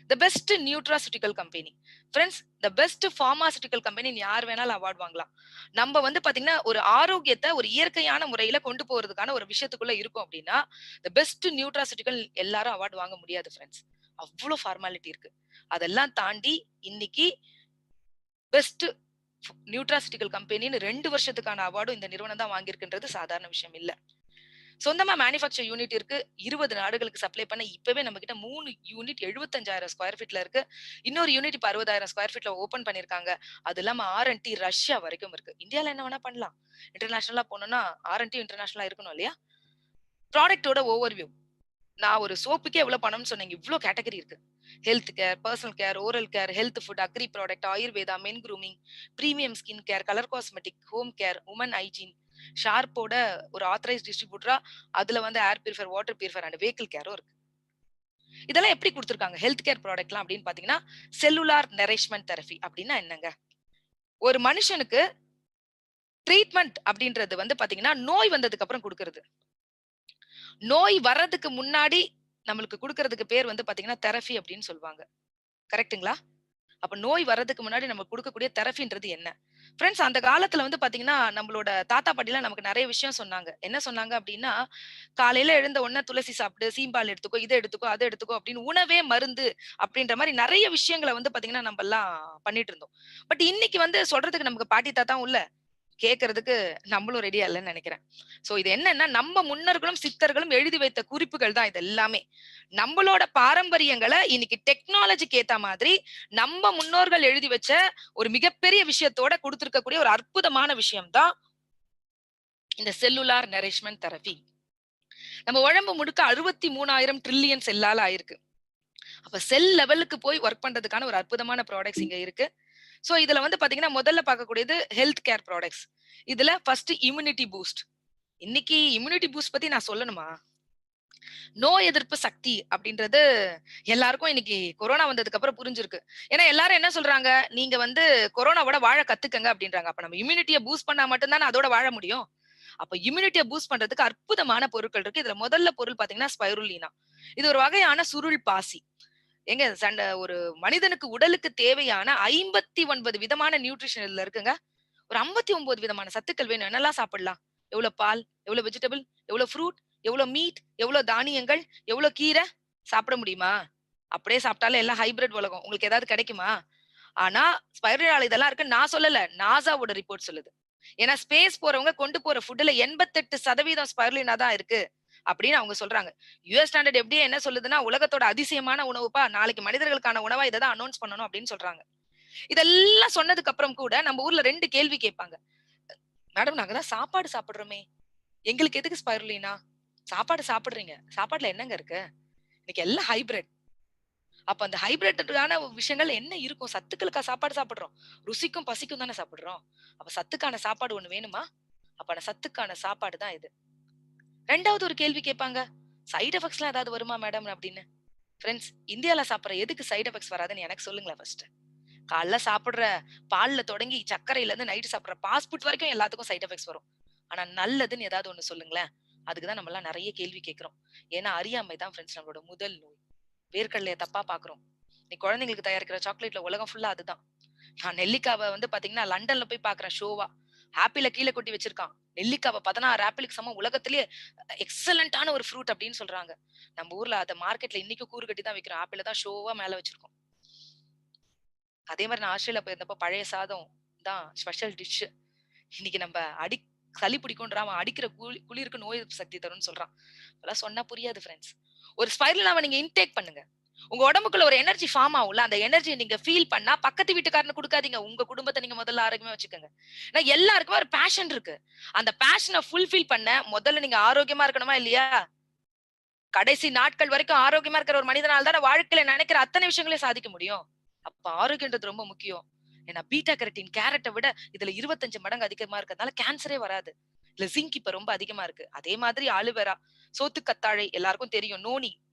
S2: The best nutraceutical company friends, the best pharmaceutical company யார் வேணாலும் அவார்ட் வாங்கலாம். நம்ம வந்து பாத்தீங்கன்னா ஒரு ஆரோக்கியத்தை ஒரு இயற்கையான முறையில கொண்டு போறதுக்கான ஒரு விஷயத்துக்குள்ள இருக்கும் அப்படின்னா த பெஸ்ட் நியூட்ராசிட்டிக்கல் எல்லாரும் அவார்ட் வாங்க முடியாது ஃப்ரெண்ட்ஸ். அவ்வளவு ஃபார்மாலிட்டி இருக்கு. அதெல்லாம் தாண்டி இன்னைக்கு பெஸ்ட் நியூட்ராசிட்டிக்கல் கம்பெனின்னு 2 வருஷத்துக்கான அவார்டும் இந்த நிறுவனம் தான் வாங்கியிருக்குன்றது சாதாரண விஷயம் இல்ல. சொந்தமா மேனுஃபேக்சர் யூனிட் இருக்கு. 20 நாடுகளுக்கு சப்ளை பண்ண இப்பவே நம்ம கிட்ட 3 யூனிட் 75,000 ஸ்கொயர் ஃபீட்ல இருக்கு. இன்னொரு யூனிட் இப்ப 60,000 ஸ்கொயர் ஃபீட்ல ஓபன் பண்ணிருக்காங்க. அது இல்லாம R&D ரஷ்யா வரைக்கும் இருக்கு. இந்தியால என்ன வேணா பண்ணலாம். இன்டர்நேஷனலா போனோம்னா R&D இன்டர்நேஷனலா இருக்கணும் இல்லையா? ப்ராடக்ட்டோட ஓவர்வியூ. நான் ஒரு சோப்புக்கே எவ்வளவு பணம்னு சொன்னீங்க. இவ்ளோ கேட்டகரி இருக்கு. Health care, personal care, oral care, health food, agri product, Ayurveda, men grooming, premium skin care, colour cosmetic, home care, woman hygiene, ஷார்ப்போட ஒரு ஆத்தரைஸ்ட் டிஸ்ட்ரிபியூட்டரா அதுல வந்து air purifier, water purifier and vehicle கேரும் இருக்கு. இதெல்லாம் எப்படி கொடுத்திருக்காங்க? ஹெல்த் கேர் ப்ராடக்ட்லாம் அப்படின்னு பாத்தீங்கன்னா செல்லுலார் நரிஷ்மென்ட் தெரபி அப்படின்னா என்னங்க? ஒரு மனுஷனுக்கு ட்ரீட்மெண்ட் அப்படின்றது வந்து பாத்தீங்கன்னா நோய் வந்ததுக்கு அப்புறம் கொடுக்கிறது. நோய் வர்றதுக்கு முன்னாடி நம்மளுக்கு குடுக்கறதுக்கு பேர் வந்து பாத்தீங்கன்னா தெரபி அப்படின்னு சொல்லுவாங்க. கரெக்ட்டுங்களா? அப்ப நோய் வர்றதுக்கு முன்னாடி நம்ம குடுக்கக்கூடிய தெரபின்றது என்ன? ஃப்ரெண்ட்ஸ், அந்த காலத்துல வந்து பாத்தீங்கன்னா நம்மளோட தாத்தா பாட்டிலாம் நமக்கு நிறைய விஷயம் சொன்னாங்க. என்ன சொன்னாங்க அப்படின்னா, காலையில எழுந்த உடனே துளசி சாப்பிடு, சீம்பால் எடுத்துக்கோ, இத எடுத்துக்கோ, அத எடுத்துக்கோ அப்படின்னு உணவே மருந்து அப்படின்ற மாரி நிறைய விஷயங்கள வந்து பாத்தீங்கன்னா நம்பலாம் பண்ணிட்டு இருந்தோம். பட் இன்னைக்கு வந்து சொல்றதுக்கு நமக்கு பாட்டி தாத்தாவும் இல்ல. கேட்கறதுக்கு நம்மளும் ரெடியா இல்லன்னு நினைக்கிறேன். சோ இது என்னன்னா நம்ம முன்னோர்களும் சித்தர்களும் எழுதி வைத்த குறிப்புகள் தான் இது எல்லாமே. நம்மளோட பாரம்பரியங்களை இன்னைக்கு டெக்னாலஜிக்கு ஏத்த மாதிரி நம்ம முன்னோர்கள் எழுதி வச்ச ஒரு மிகப்பெரிய விஷயத்தோட கொடுத்திருக்கக்கூடிய ஒரு அற்புதமான விஷயம் தான் இந்த செல்லுலார் நரிஷ்மென்ட் தெரபி. நம்ம உடம்பு முழுக்க 63,000 ட்ரில்லியன் செல்லால ஆயிருக்கு. அப்ப செல் லெவலுக்கு போய் ஒர்க் பண்றதுக்கான ஒரு அற்புதமான ப்ராடக்ட்ஸ் இங்க இருக்கு. சோ இதுல வந்து பாத்தீங்கன்னா முதல்ல பார்க்கக்கூடியது ஹெல்த் கேர் ப்ராடக்ட்ஸ். இதுல ஃபர்ஸ்ட் இம்யூனிட்டி பூஸ்ட். இன்னைக்கு இம்யூனிட்டி பூஸ்ட் பத்தி நான் சொல்லணுமா? நோய் எதிர்ப்பு சக்தி அப்படின்றது எல்லாருக்கும் இன்னைக்கு கொரோனா வந்ததுக்கு அப்புறம் புரிஞ்சிருக்கு. ஏன்னா எல்லாரும் என்ன சொல்றாங்க, நீங்க வந்து கொரோனாவோட வாழ கத்துக்கங்க அப்படின்றாங்க. அப்ப நம்ம இம்யூனிட்டியை பூஸ்ட் பண்ணா மட்டும் தானே அதோட வாழ முடியும். அப்ப இம்யூனிட்டியை பூஸ்ட் பண்றதுக்கு அற்புதமான பொருட்கள் இருக்கு. இதுல முதல்ல பொருள் பாத்தீங்கன்னா ஸ்பைருலினா. இது ஒரு வகையான சுருள் பாசி. எங்க சண்ட ஒரு மனிதனுக்கு உடலுக்கு தேவையான 59 விதமான நியூட்ரிஷன் இதுல இருக்குங்க. ஒரு 59 விதமான சத்துக்கள் வேணும். என்னெல்லாம் சாப்பிடலாம்? எவ்வளவு பால், எவ்வளவு வெஜிடபிள், எவ்வளவு ஃப்ரூட், எவ்வளவு மீட், எவ்வளவு தானியங்கள், எவ்வளவு கீரை சாப்பிட முடியுமா? அப்படியே சாப்பிட்டாலும் எல்லாம் ஹைபிரிட் உலகம். உங்களுக்கு ஏதாவது கிடைக்குமா? ஆனா ஸ்பைருலினால இதெல்லாம் இருக்கு நான் சொல்லல. நாசாவோட ரிப்போர்ட் சொல்லுது. ஏன்னா ஸ்பேஸ் போறவங்க கொண்டு போற ஃபுட்ல 88% ஸ்பைருலினா தான் இருக்கு அப்படின்னு அவங்க சொல்றாங்க. யுஎஸ் ஸ்டாண்டர்ட் எப்படியே என்ன சொல்லுதுன்னா உலகத்தோட அதிசயமான உணவுப்பா, நாளைக்கு மனிதர்களுக்கான உணவா இதை தான் அனௌன்ஸ் பண்ணணும் அப்படின்னு சொல்றாங்க. இதெல்லாம் சொன்னதுக்கு அப்புறம் கூட நம்ம ஊர்ல 2 கேள்வி கேட்பாங்க. மேடம், நாங்க தான் சாப்பாடு சாப்பிடுறோமே, எங்களுக்கு எதுக்கு ஸ்பைருலினா? சாப்பாடு சாப்பிடுறீங்க, சாப்பாடுல என்னங்க இருக்கு? இன்னைக்கு எல்லாம் ஹைபிரிட். அப்ப அந்த ஹைபிரிட்டான விஷயங்கள் என்ன இருக்கும்? சத்துக்களுக்கா சாப்பாடு சாப்பிடுறோம்? ருசிக்கும் பசிக்கும் தானே சாப்பிடுறோம். அப்ப சத்துக்கான சாப்பாடு ஒண்ணு வேணுமா? அப்ப அந்த சத்துக்கான சாப்பாடு தான் இது. 2வது ஒரு கேள்வி கேட்பாங்க. சைடு எஃபெக்ட்ஸ்லாம் ஏதாவது வருமா மேடம் அப்படின்னு. ஃப்ரெண்ட்ஸ், இந்தியால சாப்பிடுற எதுக்கு சைட் எஃபெக்ட்ஸ் வராதுன்னு எனக்கு சொல்லுங்களேன் ஃபர்ஸ்ட். காலைல சாப்பிடுற பால்ல தொடங்கி சர்க்கரையில இருந்து நைட் சாப்பிடுற ஃபாஸ்ட் ஃபுட் வரைக்கும் எல்லாத்துக்கும் சைட் எஃபெக்ட்ஸ் வரும். ஆனா நல்லதுன்னு ஏதாவது ஒண்ணு சொல்லுங்களேன். அதுக்கு தான் நம்ம எல்லாம் நெறைய கேள்வி கேட்கிறோம். ஏன்னா அறியாமை தான் ஃப்ரெண்ட்ஸ் நம்மளோட முதல் நோய். வேர்க்கடலைய தப்பா பார்க்கிறோம். இன்னைக்கு குழந்தைங்களுக்கு தயாரிக்கிற சாக்லேட்ல உலகம் ஃபுல்லா அதுதான். நான் நெல்லிக்காவ வந்து பாத்தீங்கன்னா லண்டன்ல போய் பார்க்கிறேன் ஷோவா. ஆப்பிள கீழ கொட்டி வச்சிருக்கான். நெல்லிக்காவ 16 ஆப்பிளுக்கு சமம் உலகத்திலேயே எக்ஸலன்ட்டான ஒரு ஃப்ரூட் அப்படின்னு சொல்றாங்க. நம்ம ஊர்ல அத மார்க்கெட்ல இன்னைக்கும் கூறு கட்டி தான் விக்கிறோம். ஆப்பிள தான் ஷோவா மேல வச்சிருக்கோம். அதே மாரி நான் ஆஸ்திரேலியா போயிருந்தப்போ பழைய சாதம் தான் ஸ்பெஷல் டிஷ். இன்னைக்கு நம்ம சளி பிடிக்கும்ன்றான். அவன் அடிக்கிற குளிருக்கு நோய் எதிர்ப்பு சக்தி தரும்னு சொல்றான். அதெல்லாம் சொன்னா புரியாது ஃப்ரெண்ட்ஸ். ஒரு ஸ்பைரலாவ நீங்க இன்டேக் பண்ணுங்க. உங்க உடம்புக்குள்ள ஒரு எனர்ஜி ஃபார்ம் ஆகும்ல. அந்த எனர்ஜிய நீங்க ஃபீல் பண்ணா பக்கத்து வீட்டுக்காரனுக்கு குடுக்காதீங்க. உங்க குடும்பத்த நீங்க முதல்ல ஆரோக்கியமா வச்சுக்கங்க. ஏன்னா எல்லாருக்குமே ஒரு பேஷன் இருக்கு. அந்த பேஷன ஃபுல்ஃபில் பண்ண முதல்ல நீங்க ஆரோக்கியமா இருக்கணுமா இல்லையா? கடைசி நாட்கள் வரைக்கும் ஆரோக்கியமா இருக்கிற ஒரு மனிதனால தான வாழ்க்கையில நினைக்கிற அத்தனை விஷயங்களையும் சாதிக்க முடியும். அப்ப ஆரோக்கியம்ன்றது ரொம்ப முக்கியம். ஏன்னா பீட்டா கரோட்டின் கேரட்ட விட இதுல 25 மடங்கு அதிகமா இருக்கிறதுனால கேன்சரே வராது. இதுல ஜிங்க் இப்ப ரொம்ப அதிகமா இருக்கு. அதே மாதிரி ஆலுவேரா, சோத்துக்கத்தாழை எல்லாருக்கும் தெரியும்.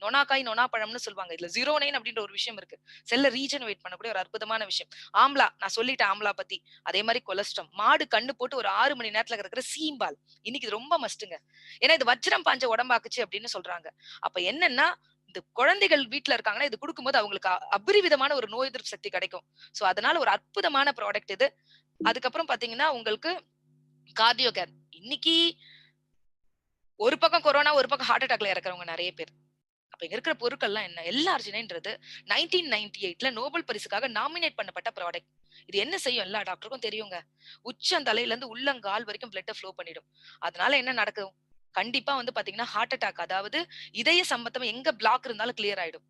S2: நொனாக்காய், நொனாப்பழம்னு சொல்லுவாங்க. இதுல ஜீரோனைன் அப்படின்ற ஒரு விஷயம் இருக்கு. செல்ல ரீஜெனரேட் பண்ணக்கூடிய ஒரு அற்புதமான விஷயம். ஆம்லா, நான் சொல்லிட்டேன் ஆம்லா பத்தி. அதே மாதிரி கொலஸ்ட்ரம். மாடு கண்ணு போட்டு ஒரு 6 மணி நேரத்துல இருக்கிற சீம்பால். இன்னைக்கு இது ரொம்ப மஸ்ட்டுங்க. ஏன்னா இது வஜ்ரம் பாஞ்ச உடம்பாக்குச்சு அப்படின்னு சொல்றாங்க. அப்ப என்னன்னா இந்த குழந்தைகள் வீட்ல இருக்காங்கன்னா, இது குடுக்கும்போது அவங்களுக்கு அபரிவிதமான ஒரு நோய் எதிர்ப்பு சக்தி கிடைக்கும். சோ அதனால ஒரு அற்புதமான ப்ராடக்ட் இது. அதுக்கப்புறம் பாத்தீங்கன்னா, உங்களுக்கு கார்டியோ கேர். இன்னைக்கு ஒரு பக்கம் கொரோனா, ஒரு பக்கம் ஹார்ட் அட்டாக்ல இறக்குறவங்க நெறைய பேர். அப்ப இங்க இருக்கிற பொருட்கள்லாம் என்ன? எல்-அர்ஜினைன்றது 1998ல நோபல் பரிசுக்காக நாமினேட் பண்ணப்பட்ட ப்ராடக்ட். இது என்ன செய்யும்? எல்லா டாக்டருக்கும் தெரியுங்க. உச்சந்தலையில இருந்து உள்ளங்கால் வரைக்கும் பிளட்ட ஃப்ளோ பண்ணிடும். அதனால என்ன நடக்கும்? கண்டிப்பா வந்து பாத்தீங்கன்னா, ஹார்ட் அட்டாக் அதாவது இதய சம்பந்தமா எங்க பிளாக் இருந்தாலும் கிளியர் ஆயிடும்.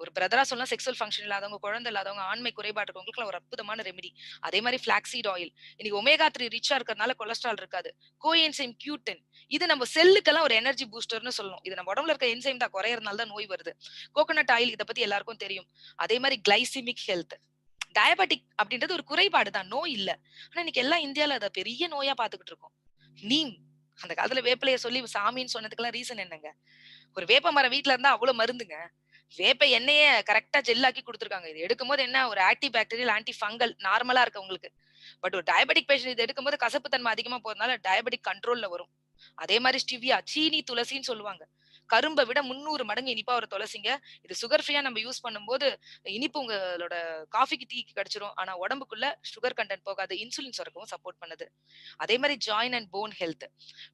S2: ஒரு பிரதரா சொல்லலாம் செக்ஸுவல் ஃபங்ஷன் இல்லாதவங்க, குழந்தை இல்லாதவங்க, ஆண்மை குறைபாடு இருக்கவங்களுக்குலாம் ஒரு அற்புதமான ரெமெடி. அதே மாரி ஃபிளாக்ஸீட் ஆயில். இன்னைக்கு ஒமேகா 3 ரிச்சா இருக்கிறதுனால கொலஸ்ட்ரால் இருக்காது. கோஎன்சைம் Q10 இது நம்ம செல்லுக்கெல்லாம் ஒரு எனர்ஜி பூஸ்டர்ன்னு சொல்லணும். இது நம்ம உடம்புல இருக்க என்சைம் தான் குறையறதுனால தான் நோய் வருது. கோகனட் ஆயில் இத பத்தி எல்லாருக்கும் தெரியும். அதே மாரி கிளைசிமிக் ஹெல்த். டயபெட்டிக் அப்படின்றது ஒரு குறைபாடு தான், நோய் இல்ல. ஆனா இன்னைக்கு எல்லாம் இந்தியால அத பெரிய நோயா பார்த்துக்கிட்டு இருக்கோம். நீம் அந்த காலத்துல வேப்பிலைய சொல்லி சாமின்னு சொன்னதுக்கெல்லாம் ரீசன் என்னங்க? ஒரு வேப்ப மரம் வீட்ல இருந்தா அவ்வளவு மருந்துங்க. வேப்ப எண்ணெய கரெக்ட்டா ஜெல்லாக்கி குடுத்துருக்காங்க. இது எடுக்கும்போது என்ன ஒரு ஆன்டி பாக்டீரியல், ஆன்டி ஃபங்கல் நார்மலா இருக்கு உங்களுக்கு. பட் ஒரு டயபெட்டிக் பேஷண்ட் இத எடுக்கும்போது கசப்பு தன்மை அதிகமா போறதுனால டயபெட்டிக் கண்ட்ரோல்ல வரும். அதே மாரி ஸ்டிவியா, சீனி துளசின்னு சொல்லுவாங்க. கரும்ப விட 300 மடங்கு இனிப்பா ஒரு துளசிங்க. இது சுகர் ஃப்ரீயா நம்ம யூஸ் பண்ணும்போது, இனிப்பு உங்களோட காஃபிக்கு, டீக்கு கிடைச்சிரும். ஆனா உடம்புக்குள்ள சுகர் கன்டென்ட் போகாது. இன்சுலின் சுரக்கவும் சப்போர்ட் பண்ணுது. அதே மாரி join and phone health.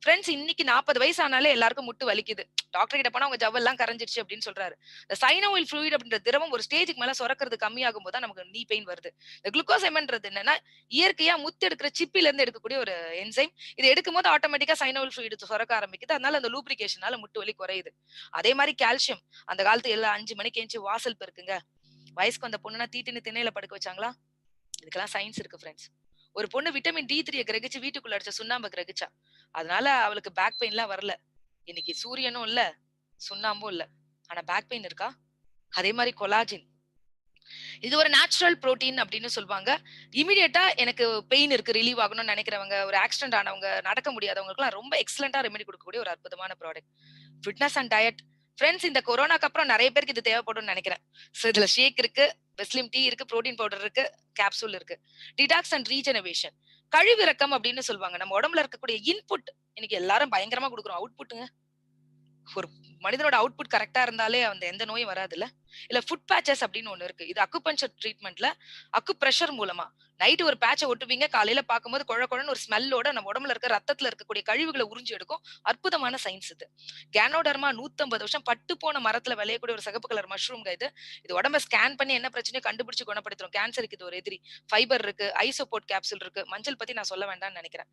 S2: Friends இன்னைக்கு 40 வயசு ஆனாலே எல்லாருக்கும் முட்டு வலிக்குது. டாக்டர் கிட்ட போனா உங்க ஜவ்வெல்லாம் கரைஞ்சிருச்சு அப்படின்னு சொல்றாரு. இந்த சைனோவில் ஃப்ளூயிட் அப்படின்ற திரவம் ஒரு ஸ்டேஜ்க்கு மேல சுரக்கிறது கம்மியாகும் போது தான் நமக்கு நீ பெயின் வருது. இந்த குளுக்கோசைம்ன்றது என்னன்னா, இயற்கையா முத்து எடுக்கிற சிப்பில இருந்து எடுக்கக்கூடிய ஒரு என்சைம். இத எடுக்கும்போது ஆட்டோமேட்டிக்கா சைனோவில் ஃப்ளூயிட் சுரக்க ஆரம்பிக்குது. அதனால அந்த லூப்ரிகேஷனால முட்டு வலி குறையுது. அதே மாரி கால்சியம். அந்த காலத்துல எல்லாம் 5 மணிக்கு எந்திச்சு வாசல் பெருக்குங்க. வயசுக்கு வந்த பொண்ணுனா தீட்டுன்னு திண்ணையில படுக்க வச்சாங்களா? இதுக்கெல்லாம் சயின்ஸ் இருக்கு ஃபிரெண்ட்ஸ். ஒரு பொண்ணு விட்டமின் D3 கிரகிச்சு வீட்டுக்குள்ள அடிச்ச சுண்ணாம்ப கிரகிச்சா. அதனால அவளுக்கு பேக் பெயின்லாம் வரல. இன்னைக்கு சூரியனும் இல்ல, சுண்ணாம்பும் இல்ல. ஆனா பேக் பெயின் இருக்கா? அதே மாரி கொலாஜின். இது ஒரு நேச்சுரல் புரோட்டீன் அப்படின்னு சொல்லுவாங்க. இமிடியேட்டா எனக்கு பெயின் இருக்கு, ரிலீவ் ஆகணும்னு நினைக்கிறவங்க, ஒரு ஆக்சிடென்ட் ஆனவங்க, நடக்க முடியாதவங்களுக்குலாம் ரொம்ப எக்ஸலென்ட்டா ரெமெடி குடுக்கக்கூடிய ஒரு அற்புதமான product. Fitness and diet. Friends இந்த கொரோனாக்கு அப்புறம் நெறைய பேருக்கு இது தேவைப்படும்னு நெனைக்கிறேன். சோ இதுல ஷேக் இருக்கு, வெஸ்லிம் டீ இருக்கு, புரோட்டீன் பவுடர் இருக்கு, கேப்சூல் இருக்கு. Detox and regeneration. கழிவிறக்கம் அப்படின்னு சொல்லுவாங்க. நம்ம உடம்புல இருக்கக்கூடிய இன்புட் இன்னைக்கு எல்லாரும் பயங்கரமா குடுக்குறோம். அவுட்புட்டுங்க. ஒரு மனிதனோட அவுட்புட் கரெக்ட்டா இருந்தாலே அந்த எந்த நோயும் வராதுல்ல. இல்ல ஃபுட் பேட்சஸ் அப்படின்னு ஒண்ணு இருக்கு. இது அக்குபஞ்சர் ட்ரீட்மெண்ட்ல அக்குப்ரெஷர் மூலமா நைட் ஒரு பேட்ச ஒட்டுவீங்க. காலையில பார்க்கும்போது கொழ கொழன்னு ஒரு ஸ்மெல்லோட நம்ம உடம்புல இருக்க ரத்தத்துல இருக்கக்கூடிய கழிவுகள உறிஞ்சி எடுக்கும். அற்புதமான சயின்ஸ் இது. கேனோடர்மா 150 வருஷம் பட்டு போன மரத்துல விளையக்கூடிய ஒரு சிகப்பு கலர் மஷ்ரூம்ங்க இது. இது உடம்ப ஸ்கேன் பண்ணி என்ன பிரச்சனையோ கண்டுபிடிச்சு குணப்படுத்தும். கேன்சருக்கு இது ஒரு எதிரி. ஃபைபர் இருக்கு, ஐசோபோட் கேப்சூல் இருக்கு. மஞ்சள் பத்தி நான் சொல்ல வேண்டாம்னு நெனைக்கிறேன்.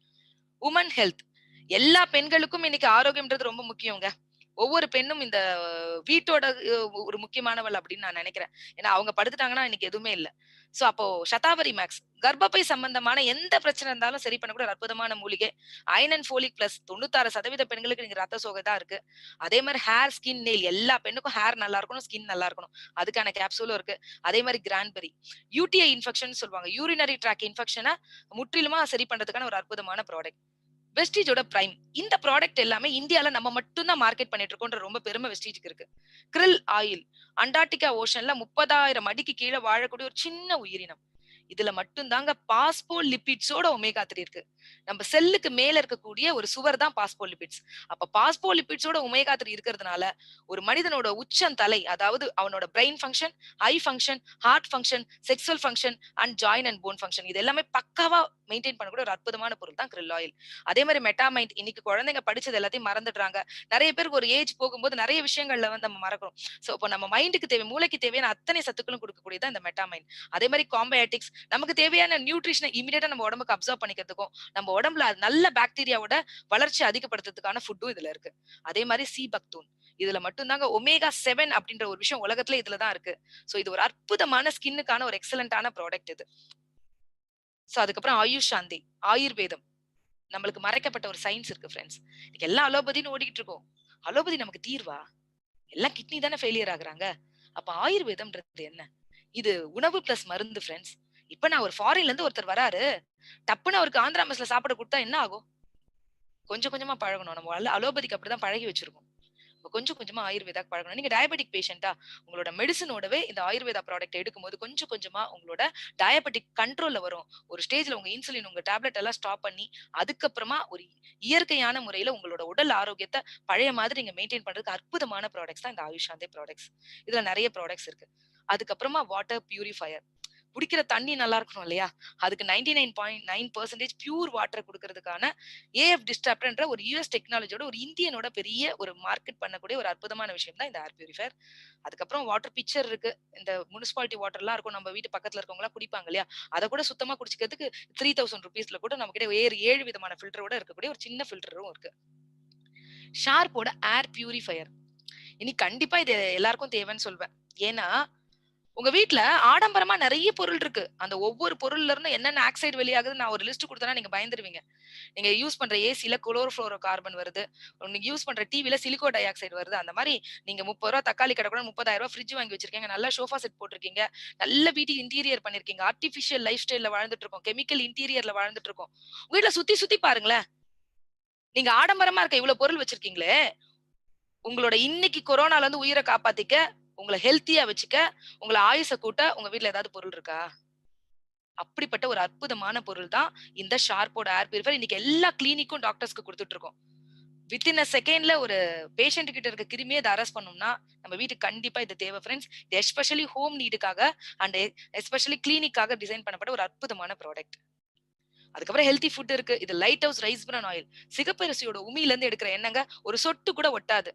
S2: Woman health. எல்லா பெண்களுக்கும் இன்னைக்கு ஆரோக்கியம்ன்றது ரொம்ப முக்கியங்க. ஒவ்வொரு பெண்ணும் இந்த வீட்டோட ஒரு முக்கியமானவள் அப்படின்னு நான் நினைக்கிறேன். ஏன்னா அவங்க படுத்துட்டாங்கன்னா இன்னைக்கு எதுவுமே இல்ல. சோ அப்போ ஷதாவரி மேக்ஸ் கர்ப்பப்பை சம்பந்தமான எந்த பிரச்சனை இருந்தாலும் சரி பண்ணக்கூடிய ஒரு அற்புதமான மூலிகை. அயன் அண்ட் ஃபோலிக் பிளஸ் 96% பெண்களுக்கு நீங்க ரத்த சோகை தான் இருக்கு. அதே மாதிரி ஹேர், ஸ்கின், நெயில் எல்லா பெண்ணுக்கும் ஹேர் நல்லா இருக்கணும், ஸ்கின் நல்லா இருக்கணும். அதுக்கான கேப்சூலும் இருக்கு. அதே மாதிரி கிரான்பெரி. யூடிஐ இன்ஃபெக்ஷன் சொல்லுவாங்க. யூரினரி ட்ராக் இன்ஃபெக்ஷனை முற்றிலுமா சரி பண்றதுக்கான ஒரு அற்புதமான ப்ராடக்ட். வெஸ்டீஜோட பிரைம். இந்த ப்ராடக்ட் எல்லாமே இந்தியால நம்ம மட்டும் தான் மார்க்கெட் பண்ணிட்டு இருக்கோம்ன்ற ரொம்ப பெருமை வெஸ்டீஜ்க்கு இருக்கு. krill ஆயில் அண்டார்டிகா ஓஷன்ல 30,000 அடிக்கு கீழ வாழக்கூடிய ஒரு சின்ன உயிரினம். இதுல மட்டும் தாங்க பாஸ்போலிபிட்ஸோட ஒமேகா 3 இருக்கு. நம்ம செல்லுக்கு மேல இருக்கக்கூடிய ஒரு சுவர் தான் பாஸ்போலிபிட்ஸ். அப்ப பாஸ்போலிபிட்ஸோட ஒமேகா 3 இருக்கிறதுனால ஒரு மனிதனோட உச்சந்தலை, அதாவது அவனோட brain function, eye function, heart function, sexual function and joint and bone function இது எல்லாமே பக்காவா மெயின்டைன் பண்ணக்கூடிய ஒரு அற்புதமான பொருள் தான் krill ஆயில். அதே மாதிரி மெட்டாமைண்ட். இன்னைக்கு குழந்தைங்க படிச்சது எல்லாத்தையும் மறந்துடுறாங்க. நிறைய பேருக்கு ஒரு ஏஜ் போகும்போது நிறைய விஷயங்கள்ல வந்து நம்ம மறக்கிறோம். சோ இப்போ நம்ம மைண்டுக்கு தேவை, மூளைக்கு தேவையான அத்தனை சத்துக்களும் கொடுக்கக்கூடியது இந்த மெட்டாமைண்ட். அதே மாதிரி காம்பயாட்டிக்ஸ் நமக்கு தேவையான நியூட்ரிஷனை இமீடியட்டா நம்ம உடம்புக்கு அப்சர்வ் பண்ணிக்கிறதுக்கும், நம்ம உடம்புல நல்ல பாக்டீரியாவோட வளர்ச்சி அதிகப்படுத்துறதுக்கான ஃபுட்டும் இதுல இருக்கு. அதே மாதிரி சி பக்தூன். இதுல மட்டும் தாங்க ஒமேகா 7 அப்படின்ற ஒரு விஷயம் உலகத்துல இதுலதான் இருக்கு. சோ இது ஒரு அற்புதமான ஸ்கின்னுக்கான ஒரு எக்ஸலண்டான ப்ராடக்ட் இது. சோ அதுக்கப்புறம் ஆயுஷ் சாந்தி, ஆயுர்வேதம். நம்மளுக்கு மறைக்கப்பட்ட ஒரு சயின்ஸ் இருக்கு ஃப்ரெண்ட்ஸ். இன்னைக்கு எல்லாம் அலோபதின்னு ஓடிக்கிட்டு இருக்கோம். அலோபதி நமக்கு தீர்வா? எல்லாம் கிட்னி தானே ஃபெயிலியர் ஆகுறாங்க. அப்ப ஆயுர்வேதம்ன்றது என்ன? இது உணவு பிளஸ் மருந்து ஃப்ரெண்ட்ஸ். இப்ப நான் ஒரு ஃபாரின்ல இருந்து ஒருத்தர் வராரு. டப்புன்னு அவருக்கு ஆந்திரா மெஸ்ல சாப்பிட குடுத்தா என்ன ஆகும்? கொஞ்சம் கொஞ்சமா பழகணும். நம்ம அலோபதிக்கு அப்படிதான் பழகி வச்சிருக்கோம். அப்ப கொஞ்சம் கொஞ்சமா ஆயுர்வேதாக்கு பழகணும். நீங்க டயபெட்டிக் பேஷண்டா உங்களோட மெடிசினோடவே இந்த ஆயுர்வேதா ப்ராடக்ட் எடுக்கும்போது கொஞ்சம் கொஞ்சமா உங்களோட டயபெட்டிக் கண்ட்ரோல்ல வரும். ஒரு ஸ்டேஜ்ல உங்க இன்சுலின், உங்க டேப்லெட் எல்லாம் ஸ்டாப் பண்ணி அதுக்கப்புறமா ஒரு இயற்கையான முறையில உங்களோட உடல் ஆரோக்கியத்தை பழைய மாதிரி நீங்க மெயின்டைன் பண்றதுக்கு அற்புதமான ப்ராடக்ட்ஸ் தான் இந்த ஆயுஷ் சாந்தி ப்ராடக்ட்ஸ். இதுல நிறைய ப்ராடக்ட்ஸ் இருக்கு. அதுக்கப்புறமா வாட்டர் பியூரிஃபயர். குடிக்கிற தண்ணி நல்லா இருக்கணும் இல்லையா? அதுக்கு 99.9% பியூர் வாட்டர் குடுக்கறதுக்கான ஏஎஃப் டிஸ்ட்ராப்டர்ன்ற ஒரு யுஎஸ் டெக்னாலஜியோட ஒரு இந்தியனோட பெரிய ஒரு மார்க்கெட் பண்ணக்கூடிய ஒரு அற்புதமான விஷயம் தான் இந்த ஏர் பியூரிஃபயர். அதுக்கப்புறம் வாட்டர் பிக்சர் இருக்கு. இந்த முனிசிபாலிட்டி வாட்டர்லாம் இருக்கும். நம்ம வீட்டு பக்கத்துல இருக்கவங்க எல்லாம் குடிப்பாங்க இல்லையா? அத கூட சுத்தமா குடிச்சுக்கிறதுக்கு ₹3000 கூட நம்ம கிட்ட 7 விதமான ஃபில்டரோட இருக்கக்கூடிய ஒரு சின்ன ஃபில்டரும் இருக்கு. ஷார்ப்போட ஏர் பியூரிஃபயர். இனி கண்டிப்பா இது எல்லாருக்கும் தேவைன்னு சொல்வேன். ஏன்னா உங்க வீட்ல ஆடம்பரமா நெறைய பொருள் இருக்கு. அந்த ஒவ்வொரு பொருள்ல இருந்தும் என்னென்ன ஆக்சைடு வெளியாகுதுன்னு நான் ஒரு லிஸ்ட் குடுத்தேன்னா நீங்க பயந்துருவீங்க. நீங்க யூஸ் பண்ற ஏசில குளோரோஃப்ளோரோ கார்பன் வருது. நீங்க யூஸ் பண்ற டிவில சிலிக்கோ டை ஆக்சைடு வருது. அந்த மாரி நீங்க ₹30 தக்காளி கடை கூட ₹30,000 ஃப்ரிட்ஜ் வாங்கி வச்சிருக்கீங்க. நல்ல சோஃபா செட் போட்டிருக்கீங்க. நல்ல வீட்டு இன்டீரியர் பண்ணிருக்கீங்க. ஆர்டிபிஷியல் லைஃப் ஸ்டைல்ல வாழ்ந்துட்டு இருக்கோம். கெமிக்கல் இன்டீரியர்ல வாழ்ந்துட்டு இருக்கோம். உங்க வீட்ல சுத்தி சுத்தி பாருங்களேன். நீங்க ஆடம்பரமா இருக்க இவ்ளோ பொருள் வச்சிருக்கீங்களே, உங்களோட இன்னைக்கு கொரோனால இருந்து உயிர காப்பாத்திக்க, உங்கள ஹெல்த்தியா வச்சுக்க, உங்கள ஆயுச கூட்ட உங்க வீட்ல ஏதாவது பொருள் இருக்கா? அப்படிப்பட்ட ஒரு அற்புதமான பொருள் தான் இந்த ஷார்ப்போட ஏர் பியூரிஃபயர். இன்னைக்கு எல்லா கிளினிக்கும் டாக்டர்ஸ்க்கு குடுத்துட்டு இருக்கோம். வித்தின் அ செகண்ட்ல ஒரு பேஷண்ட் கிட்ட இருக்க கிருமியை இத அரெஸ்ட் பண்ணணும்னா, நம்ம வீட்டுக்கு கண்டிப்பா இது தேவை ஃபிரெண்ட்ஸ். இது எஸ்பெஷலி ஹோம் நீடுக்காக அண்ட் எஸ்பெஷலி கிளினிக்காக டிசைன் பண்ணப்பட்ட ஒரு அற்புதமான ப்ராடக்ட். அதுக்கப்புறம் ஹெல்தி ஃபுட் இருக்கு. இது light house rice bran oil. சிகப்பரிசியோட உமியில இருந்து எடுக்கிற எண்ணெங்க ஒரு சொட்டு கூட ஒட்டாது.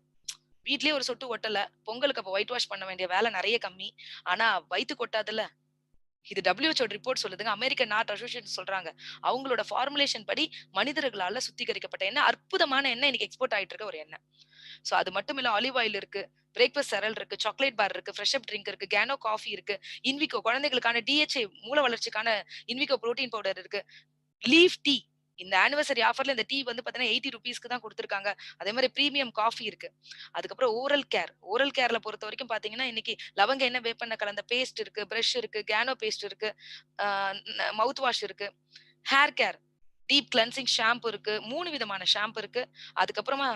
S2: வீட்லயே ஒரு சொட்டு ஒட்டல. பொங்கலுக்கு அப்ப ஒயிட் வாஷ் பண்ண வேண்டிய வேலை நெறைய கம்மி. ஆனா வயித்துக்கு ஒட்டாதுல்ல. இது WHO ரிப்போர்ட் சொல்லுதுங்க. அமெரிக்கன் நார்த் அசோசியேஷன் சொல்றாங்க. அவங்களோட ஃபார்முலேஷன் படி மனிதர்களால சுத்திகரிக்கப்பட்ட எண்ணெய், அற்புதமான எண்ணெய் இன்னைக்கு எக்ஸ்போர்ட் ஆயிட்டு இருக்க ஒரு எண்ணெய். சோ அது மட்டும் இல்ல ஆலிவ் ஆயில் இருக்கு. பிரேக்ஃபாஸ்ட் செரல் இருக்கு. சாக்லேட் பார் இருக்கு. ஃப்ரெஷ் அப் ட்ரிங்க் இருக்கு. கேனோ காஃபி இருக்கு. இன்விகோ குழந்தைகளுக்கான DHA மூல வளர்ச்சிக்கான இன்விகோ புரோட்டீன் பவுடர் இருக்கு. Leaf tea. இந்த ஆனிவர்சரி ஆஃபர்ல இந்த டீ வந்து பாத்தீங்கன்னா ₹80க்கு தான் குடுத்திருக்காங்க. அதே மாரி பிரீமியம் காஃபி இருக்கு. அதுக்கப்புறம் ஓரல் கேர். ஓரல் கேர்ல பொறுத்தவரைக்கும் பாத்தீங்கன்னா, இன்னைக்கு லவங்க எண்ணெய், வேப்பெண்ணெய் கலந்த பேஸ்ட் இருக்கு, பிரஷ் இருக்கு, கேனோ பேஸ்ட் இருக்கு, ஆ மவுத் வாஷ் இருக்கு. Hair care, deep cleansing shampoo இருக்கு. 3 விதமான ஷாம்பு இருக்கு. அதுக்கப்புறமா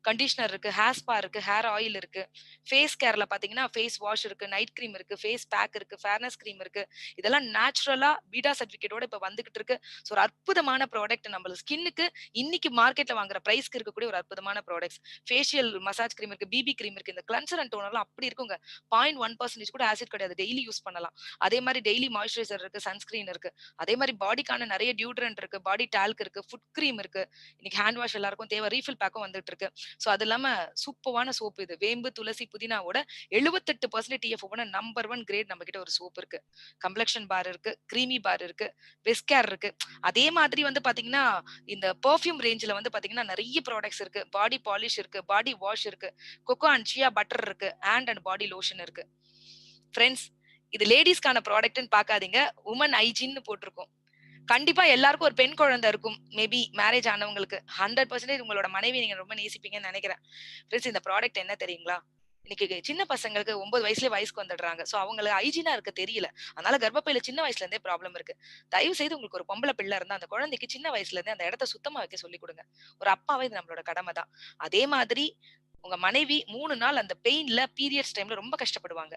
S2: கண்டிஷனர் இருக்கு, ஹேர் ஸ்பா இருக்கு, ஹேர் ஆயில் இருக்கு. ஃபேஸ் கேர்ல பாத்தீங்கன்னா, ஃபேஸ் வாஷ் இருக்கு, நைட் கிரீம் இருக்கு, ஃபேஸ் பேக் இருக்கு, ஃபேர்னஸ் கிரீம் இருக்கு. இதெல்லாம் நேச்சுரலா பீட்டா சர்டிபிகேட்டோட இப்ப வந்துகிட்டு இருக்கு. சோ ஒரு அற்புதமான ப்ராடக்ட் நம்ம ஸ்கின்னுக்கு இன்னைக்கு மார்க்கெட்ல வாங்குற பிரைஸ்க்கு இருக்கக்கூடிய ஒரு அற்புதமான ப்ராடக்ட்ஸ். ஃபேஷியல் மசாஜ் கிரீம் இருக்கு, பிபி கிரீம் இருக்கு. இந்த கிளென்சர் அண்ட் டோனர்லாம் அப்படி இருக்குங்க. 0.1% கூட ஆசிட் கிடையாது. டெய்லி யூஸ் பண்ணலாம். அதே மாரி டெய்லி மாய்ஸ்சரைசர் இருக்கு, சன்ஸ்கிரீன் இருக்கு. அதே மாரி பாடிக்கான நெறைய டியூட்ரண்ட் இருக்கு, பாடி டால்க் இருக்கு, ஃபுட் கிரீம் இருக்கு. இன்னைக்கு ஹேண்ட் வாஷ் எல்லாருக்கும் தேவை. ரீஃபில் பேக்கும் வந்துட்டு இருக்கு. சோ அது இல்லாம சூப்பர்வான சோப் இது. வேம்பு, துளசி, புதினாவோட 78% TFO நம்பர் 1 கிரேட் நம்ம கிட்ட ஒரு சோப் இருக்கு. கம்ப்ளெக்ஷன் பார் இருக்கு, கிரீமி பார் இருக்கு, வெஸ்கேர் இருக்கு. அதே மாதிரி வந்து பாத்தீங்கன்னா, இந்த பெர்ஃப்யூம் ரேஞ்ச்ல வந்து பாத்தீங்கன்னா நெறைய ப்ராடக்ட்ஸ் இருக்கு. பாடி பாலிஷ் இருக்கு, பாடி வாஷ் இருக்கு, கொக்கோ அண்ட் சியா பட்டர் இருக்கு, ஹேண்ட் அண்ட் பாடி லோஷன் இருக்கு. ஃபிரெண்ட்ஸ், இது லேடீஸ்க்கான ப்ராடக்ட்ன்னு பாக்காதீங்க. வுமன் ஹைஜீன்னு போட்டிருக்கோம். கண்டிப்பா எல்லாருக்கும் ஒரு பெண் குழந்தை இருக்கும். மேபி மேரேஜ் ஆனவங்களுக்கு 100% உங்களோட மனைவி நீங்க ரொம்ப நேசிப்பீங்கன்னு நெனைக்கிறேன். ஃபிரெண்ட்ஸ், இந்த ப்ராடக்ட் என்ன தெரியுங்களா? இன்னைக்கு சின்ன பசங்களுக்கு 9 வயசுலயே வயசுக்கு வந்துடுறாங்க. சோ அவங்களுக்கு ஹைஜீனா இருக்க தெரியல. அதனால கர்ப்பப்பையில சின்ன வயசுல இருந்தே ப்ராப்ளம் இருக்கு. தயவு செய்து உங்களுக்கு ஒரு பொம்பள பிள்ளை இருந்தா அந்த குழந்தைக்கு சின்ன வயசுல இருந்தே அந்த இடத்த சுத்தமா வைக்க சொல்லிக் கொடுங்க. ஒரு அப்பாவே இது நம்மளோட கடமை தான். அதே மாதிரி உங்க மனைவி 3 நாள் அந்த பெயின்ல பீரியட்ஸ் டைம்ல ரொம்ப கஷ்டப்படுவாங்க.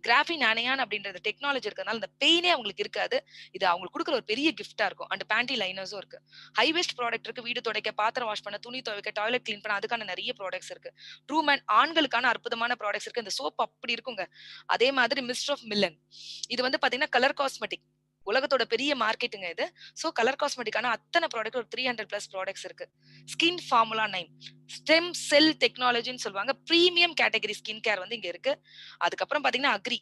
S2: கிராஃபின் அணையான் அப்படின்றது டெக்னாலஜி இருக்கிறதுனால அந்த பெயினே அவங்களுக்கு இருக்காது. இது அவங்களுக்கு குடுக்குற ஒரு பெரிய கிஃப்ட்டா இருக்கும். அண்ட் பேண்டி லைனர்ஸும் இருக்கு. ஹை வேஸ்ட் ப்ராடக்ட் இருக்கு. வீடு துடைக்க, பாத்திரம் வாஷ் பண்ண, துணி துவைக்க, டாய்லெட் கிளீன் பண்ண அதுக்கான நெறைய ப்ராடக்ட்ஸ் இருக்கு. ட்ரூமேன் ஆண்களுக்கான அற்புதமான ப்ராடக்ட்ஸ் இருக்கு. இந்த சோப் அப்படி இருக்குங்க. அதே மாதிரி மிஸ்டர் ஆஃப் மில்லன். இது வந்து பாத்தீங்கன்னா கலர் காஸ்மெட்டிக். உலகத்தோட பெரிய மார்க்கெட்டுங்க இது. சோ கலர் காஸ்மெட்டிக்கான அத்தனை ப்ராடக்ட் ஒரு 300+ ப்ராடக்ட்ஸ் இருக்கு. ஸ்கின் ஃபார்முலா 9 ஸ்டெம் செல் டெக்னாலஜின்னு சொல்லுவாங்க. பிரீமியம் கேட்டகரி ஸ்கின் கேர் வந்து இங்க இருக்கு. அதுக்கப்புறம் பாத்தீங்கன்னா அக்ரி.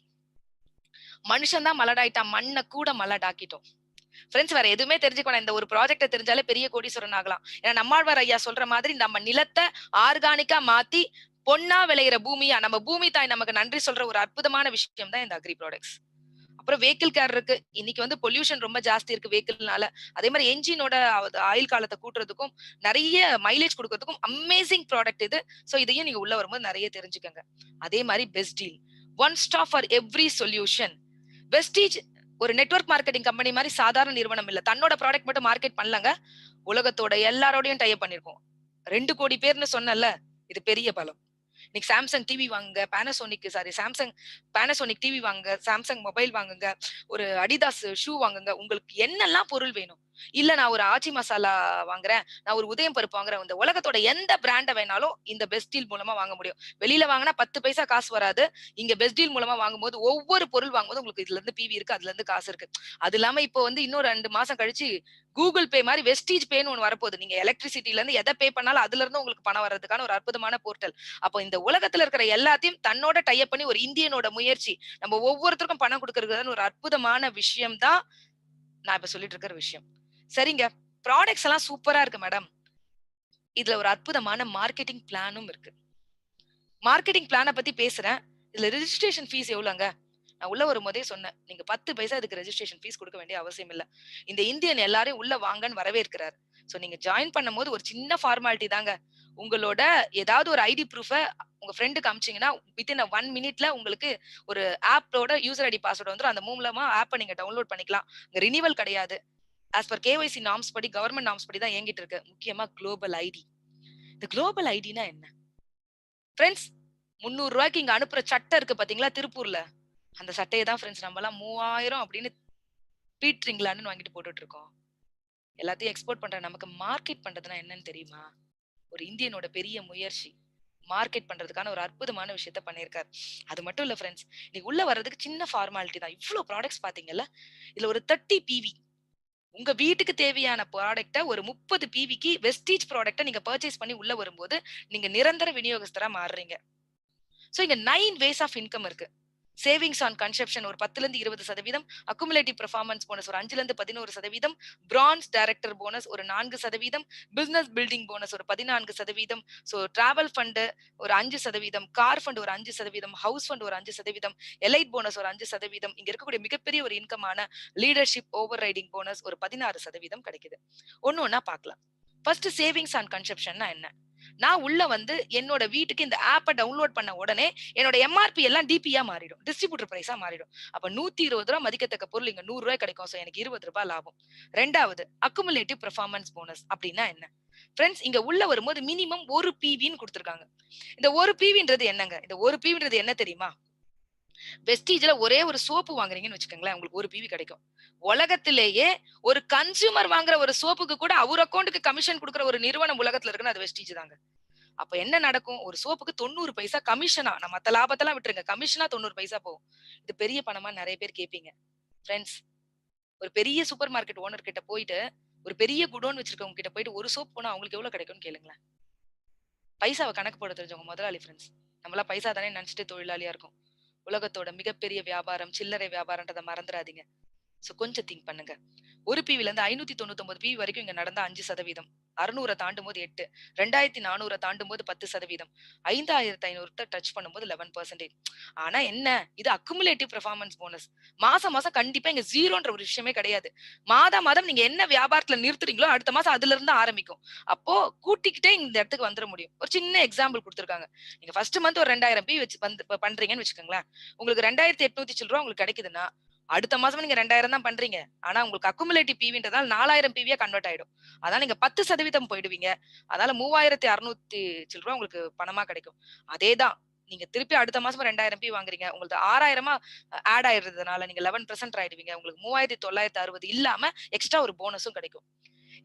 S2: மனுஷன் தான் மலடாயிட்டான். மண்ண கூட மலடாக்கிட்டோம். ஃப்ரெண்ட்ஸ் வேற எதுவுமே தெரிஞ்சுக்க வேணாம். இந்த ஒரு ப்ராஜெக்ட்ட தெரிஞ்சாலே பெரிய கோடீஸ்வரன் ஆகலாம். ஏன்னா நம்மாழ்வார் ஐயா சொல்ற மாதிரி நம்ம நிலத்த ஆர்கானிக்கா மாத்தி பொன்னா விளையிற பூமியா நம்ம பூமி தாய் நமக்கு நன்றி சொல்ற ஒரு அற்புதமான விஷயம் தான் இந்த அக்ரி ப்ராடக்ட்ஸ். அப்புறம் வெஹிக்கிள் கேர் இருக்கு. இன்னைக்கு வந்து பொல்யூஷன் ரொம்ப ஜாஸ்தி இருக்கு வெஹிக்கிள்னால. அதே மாதிரி என்ஜினோட ஆயுள் காலத்தை கூட்டுறதுக்கும் நிறைய மைலேஜ் கொடுக்கறதுக்கும் அமேசிங் ப்ராடக்ட் இது. சோ இதையும் நீங்க உள்ள வரும்போது நிறைய தெரிஞ்சுக்கங்க. அதே மாதிரி best deal. One stop for every solution. Vestige ஒரு நெட்வொர்க் மார்க்கெட்டிங் கம்பெனி மாதிரி சாதாரண நிறுவனம் இல்ல. தன்னோட ப்ராடக்ட் மட்டும் மார்க்கெட் பண்ணலங்க. உலகத்தோட எல்லாரோடையும் டைப் பண்ணிருக்கோம். 2 கோடி பேர்னு சொன்னல, இது பெரிய பலம். இன்னைக்கு சாம்சங் டிவி வாங்குங்க, பேனசோனிக் டிவி வாங்குங்க, சாம்சங் மொபைல் வாங்குங்க, ஒரு அடிதாஸ் ஷூ வாங்குங்க. உங்களுக்கு என்னெல்லாம் பொருள் வேணும்? இல்ல நான் ஒரு ஆச்சி மசாலா வாங்குறேன், நான் ஒரு உதயம் பருப்பு வாங்குறேன். இந்த உலகத்தோட எந்த பிராண்ட வேணாலும் இந்த பெஸ்ட் டீல் மூலமா வாங்க முடியும். வெளியில வாங்கினா 10 பைசா காசு வராது. இங்க பெஸ்ட் டீல் மூலமா வாங்கும்போது ஒவ்வொரு பொருள் வாங்கும்போது உங்களுக்கு இதுல இருந்து பிவி இருக்கு, அதுல இருந்து காசு இருக்கு. அது இல்லாம இப்போ வந்து இன்னும் 2 மாசம் கழிச்சு கூகுள் பே மாதிரி வெஸ்டீஜ் பேன்னு ஒன்னு வரப்போகுது. நீங்க எலக்ட்ரிசிட்டில இருந்து எதை பே பண்ணாலும் அதுல இருந்து உங்களுக்கு பணம் வர்றதுக்கான ஒரு அற்புதமான போர்ட்டல். அப்போ இந்த உலகத்துல இருக்கிற எல்லாத்தையும் தன்னோட டைப் பண்ணி ஒரு இந்தியனோட முயற்சி நம்ம ஒவ்வொருத்தருக்கும் பணம் கொடுக்கறதுன்னு ஒரு அற்புதமான விஷயம் தான் நான் இப்ப சொல்லிட்டு இருக்கிற விஷயம். சரிங்க, ப்ராடக்ட்ஸ் எல்லாம் சூப்பரா இருக்கு மேடம். இதுல ஒரு அற்புதமான மார்க்கெட்டிங் பிளானும் இருக்கு. மார்க்கெட்டிங் பிளான பத்தி பேசுறேன். இதுல ரெஜிஸ்ட்ரேஷன் ஃபீஸ் எவ்வளவுங்க? நான் உள்ள வரும்போதே சொன்னேன். நீங்க 10 பைசா இதுக்கு ரெஜிஸ்ட்ரேஷன் ஃபீஸ் கொடுக்க வேண்டிய அவசியம் இல்ல. இந்த இந்தியன் எல்லாரையும் உள்ள வாங்கன்னு வரவேற்கிறார். சோ நீங்க ஜாயின் பண்ணும்போது ஒரு சின்ன ஃபார்மாலிட்டி தாங்க. உங்களோட ஏதாவது ஒரு ஐடி ப்ரூஃப உங்க ஃப்ரெண்டுக்கு அனுப்பிச்சீங்கன்னா வித்தின் 1 மினிட்ல உங்களுக்கு ஒரு ஆப்போட யூசர் ஐடி பாஸ்வேர்ட் வந்துரும். அந்த மூலமா ஆப்ப நீங்க டவுன்லோட் பண்ணிக்கலாம். இங்க ரினிவல் கிடையாது. ஆஸ் பர் கேஒய்சி நார்ம்ஸ் படி கவர்மெண்ட் நார்ம்ஸ் படி தான் இயங்கிட்டு இருக்கு. முக்கியமா குளோபல் ஐடி. இந்த குளோபல் ஐடினா என்ன? ஃப்ரெண்ட்ஸ், ரூ. 300 இங்க அனுப்புற சட்டை இருக்கு பாத்தீங்களா திருப்பூர்ல? அந்த சட்டைய தான் ஃப்ரெண்ட்ஸ் நம்மலாம் 3000 அப்படின்னு பீட்ரிங்களான்னு வாங்கிட்டு போட்டுட்டு இருக்கோம். எல்லாத்தையும் எக்ஸ்போர்ட் பண்ற நமக்கு மார்க்கெட் பண்றதுன்னா என்னன்னு தெரியுமா? ஒரு இந்தியனோட பெரிய முயற்சி. மார்க்கெட் பண்றதுக்கான ஒரு அற்புதமான விஷயத்த பண்ணியிருக்காரு. அது மட்டும் இல்ல ஃப்ரெண்ட்ஸ். இன்னைக்கு உள்ள வர்றதுக்கு சின்ன ஃபார்மாலிட்டி தான். இவ்ளோ ப்ராடக்ட்ஸ் பாத்தீங்கல்ல? இதுல ஒரு 30 பிவி. உங்க வீட்டுக்கு தேவையான ப்ராடக்ட்ட ஒரு 30 பிவிக்கு வெஸ்டீஜ் ப்ராடக்ட்ட நீங்க பர்ச்சேஸ் பண்ணி உள்ள வரும்போது, நீங்க நிரந்தர விநியோகஸ்தரா மாறுறீங்க. சோ இங்க 9 வேஸ் ஆஃப் இன்கம் இருக்கு. சேவிங்ஸ் ஆன் கன்சப்ஷன் ஒரு 10ல இருந்து 20%, அக்குமுலேட்டிவ் பெர்ஃபார்மன்ஸ் போனஸ் ஒரு 5ல இருந்து 11%, பிரான்ஸ் டைரக்டர் போனஸ் ஒரு 4%, பிசினஸ் பில்டிங் போனஸ் ஒரு 14%, சோ டிராவல் ஃபண்ட் ஒரு 5%, கார் ஃபண்ட் ஒரு 5%, ஹவுஸ் ஃபண்ட் ஒரு 5%, எலைட் போனஸ் ஒரு 5%, இங்க இருக்கக்கூடிய மிகப்பெரிய ஒரு இன்கமான லீடர்ஷிப் ஓவர் ரைடிங் போனஸ் ஒரு 16% கிடைக்குது. ஒண்ணு ஒண்ணா பார்க்கலாம். ஃபர்ஸ்ட் சேவிங்ஸ் ஆன் கன்சப்ஷன்னா என்ன? நான் உள்ள வந்து என்னோட வீட்டுக்கு இந்த ஆப்ப டவுன்லோட் பண்ண உடனே என்னோட எம்ஆர்பி எல்லாம் டிபியா மாறிடும். டிஸ்ட்ரிபியூட்டர் பிரைஸா மாறிடும். அப்ப ரூ. 120 மதிக்கத்தக்க பொருள் இங்க ரூ. 100 கிடைக்கும். சோ எனக்கு ரூ. 20 லாபம். 2வது அக்குமுலேட்டிவ் பெர்ஃபார்மன்ஸ் போனஸ் அப்படின்னா என்ன? ஃப்ரெண்ட்ஸ், இங்க உள்ள வரும்போது மினிமம் 1 பிவின்னு கொடுத்திருக்காங்க. இந்த 1 பிவின்றது என்னங்க? இந்த 1 பிவின்றது என்ன தெரியுமா? வெஸ்டீஜ்ல ஒரே ஒரு சோப்பு வாங்குறீங்கன்னு வச்சுக்கோங்களேன், உங்களுக்கு 1 பிவி கிடைக்கும். உலகத்திலேயே ஒரு கன்சியூமர் வாங்குற ஒரு சோப்புக்கு கூட அவர் அக்கவுண்ட்க்கு கமிஷன் கொடுக்குற ஒரு நிறுவனம் உலகத்துல இருக்குன்னா அது வெஸ்டீஜ் தாங்க. அப்ப என்ன நடக்கும்? ஒரு சோப்புக்கு 90 பைசா கமிஷனா, நான் மத்த லாபத்தெல்லாம் விட்டுருங்க. கமிஷனா 90 பைசா போகும். இது பெரிய பணமா நெறைய பேர் கேட்பீங்க. ஃப்ரெண்ட்ஸ், ஒரு பெரிய சூப்பர் மார்க்கெட் ஓனர் கிட்ட போயிட்டு, ஒரு பெரிய குடோன் வச்சிருக்கவங்க கிட்ட போயிட்டு ஒரு சோப் போனா அவங்களுக்கு எவ்வளவு கிடைக்கும்னு கேளுங்களேன். பைசாவ கணக்கு போட தெரிஞ்சவங்க முதலாளி ஃப்ரெண்ட்ஸ். நம்மலாம் பைசா தானே நினைச்சிட்டு தொழிலாளியா இருக்கோம். உலகத்தோட மிகப்பெரிய வியாபாரம் சில்லறை வியாபாரம்ன்றத மறந்துடாதீங்க. சோ கொஞ்சம் திங்க் பண்ணுங்க. ஒரு பிவில இருந்து 599 பிவி வரைக்கும் இங்க நடந்தா 5%, 600 தாண்டும்போது 8, 2400 தாண்டும்போது 10%, 5500 டச் பண்ணும்போது 11%. ஆனா என்ன, இது அக்குமுலேட்டிவ் பெர்ஃபார்மன்ஸ் போனஸ். மாசம் மாசம் கண்டிப்பா இங்க ஜீரோன்ற ஒரு விஷயமே கிடையாது. மாதா மாதம் நீங்க என்ன வியாபாரத்துல நிறுத்துறீங்களோ அடுத்த மாசம் அதுல இருந்து ஆரம்பிக்கும். அப்போ கூட்டிக்கிட்டே இந்த இடத்துக்கு வந்துர முடியும். ஒரு சின்ன எக்ஸாம்பிள் குடுத்திருக்காங்க. நீங்க ஃபர்ஸ்ட் மந்த் ஒரு 2000 பிவி வச்சு பண்றீங்கன்னு வச்சுக்கோங்களேன். உங்களுக்கு 2800 சில்ற உங்களுக்கு கிடைக்குதுன்னா, அடுத்த மாசம் நீங்க 2000 தான் பண்றீங்க. ஆனா உங்களுக்கு அக்குமுலேட்டிவ் பிவின்றதால 4000 பிவியா கன்வெர்ட் ஆயிடும். அதான் நீங்க 10% போயிடுவீங்க. அதனால 3600 சில்ற உங்களுக்கு பணமா கிடைக்கும். அதேதான். நீங்க திருப்பி அடுத்த மாசம் 2000 பிவி வாங்குறீங்க. உங்களுக்கு 6000 ஆட் ஆயிடுறதுனால நீங்க 11% ஆயிடுவீங்க. உங்களுக்கு 3960 இல்லாம எக்ஸ்ட்ரா ஒரு போனஸும் கிடைக்கும்.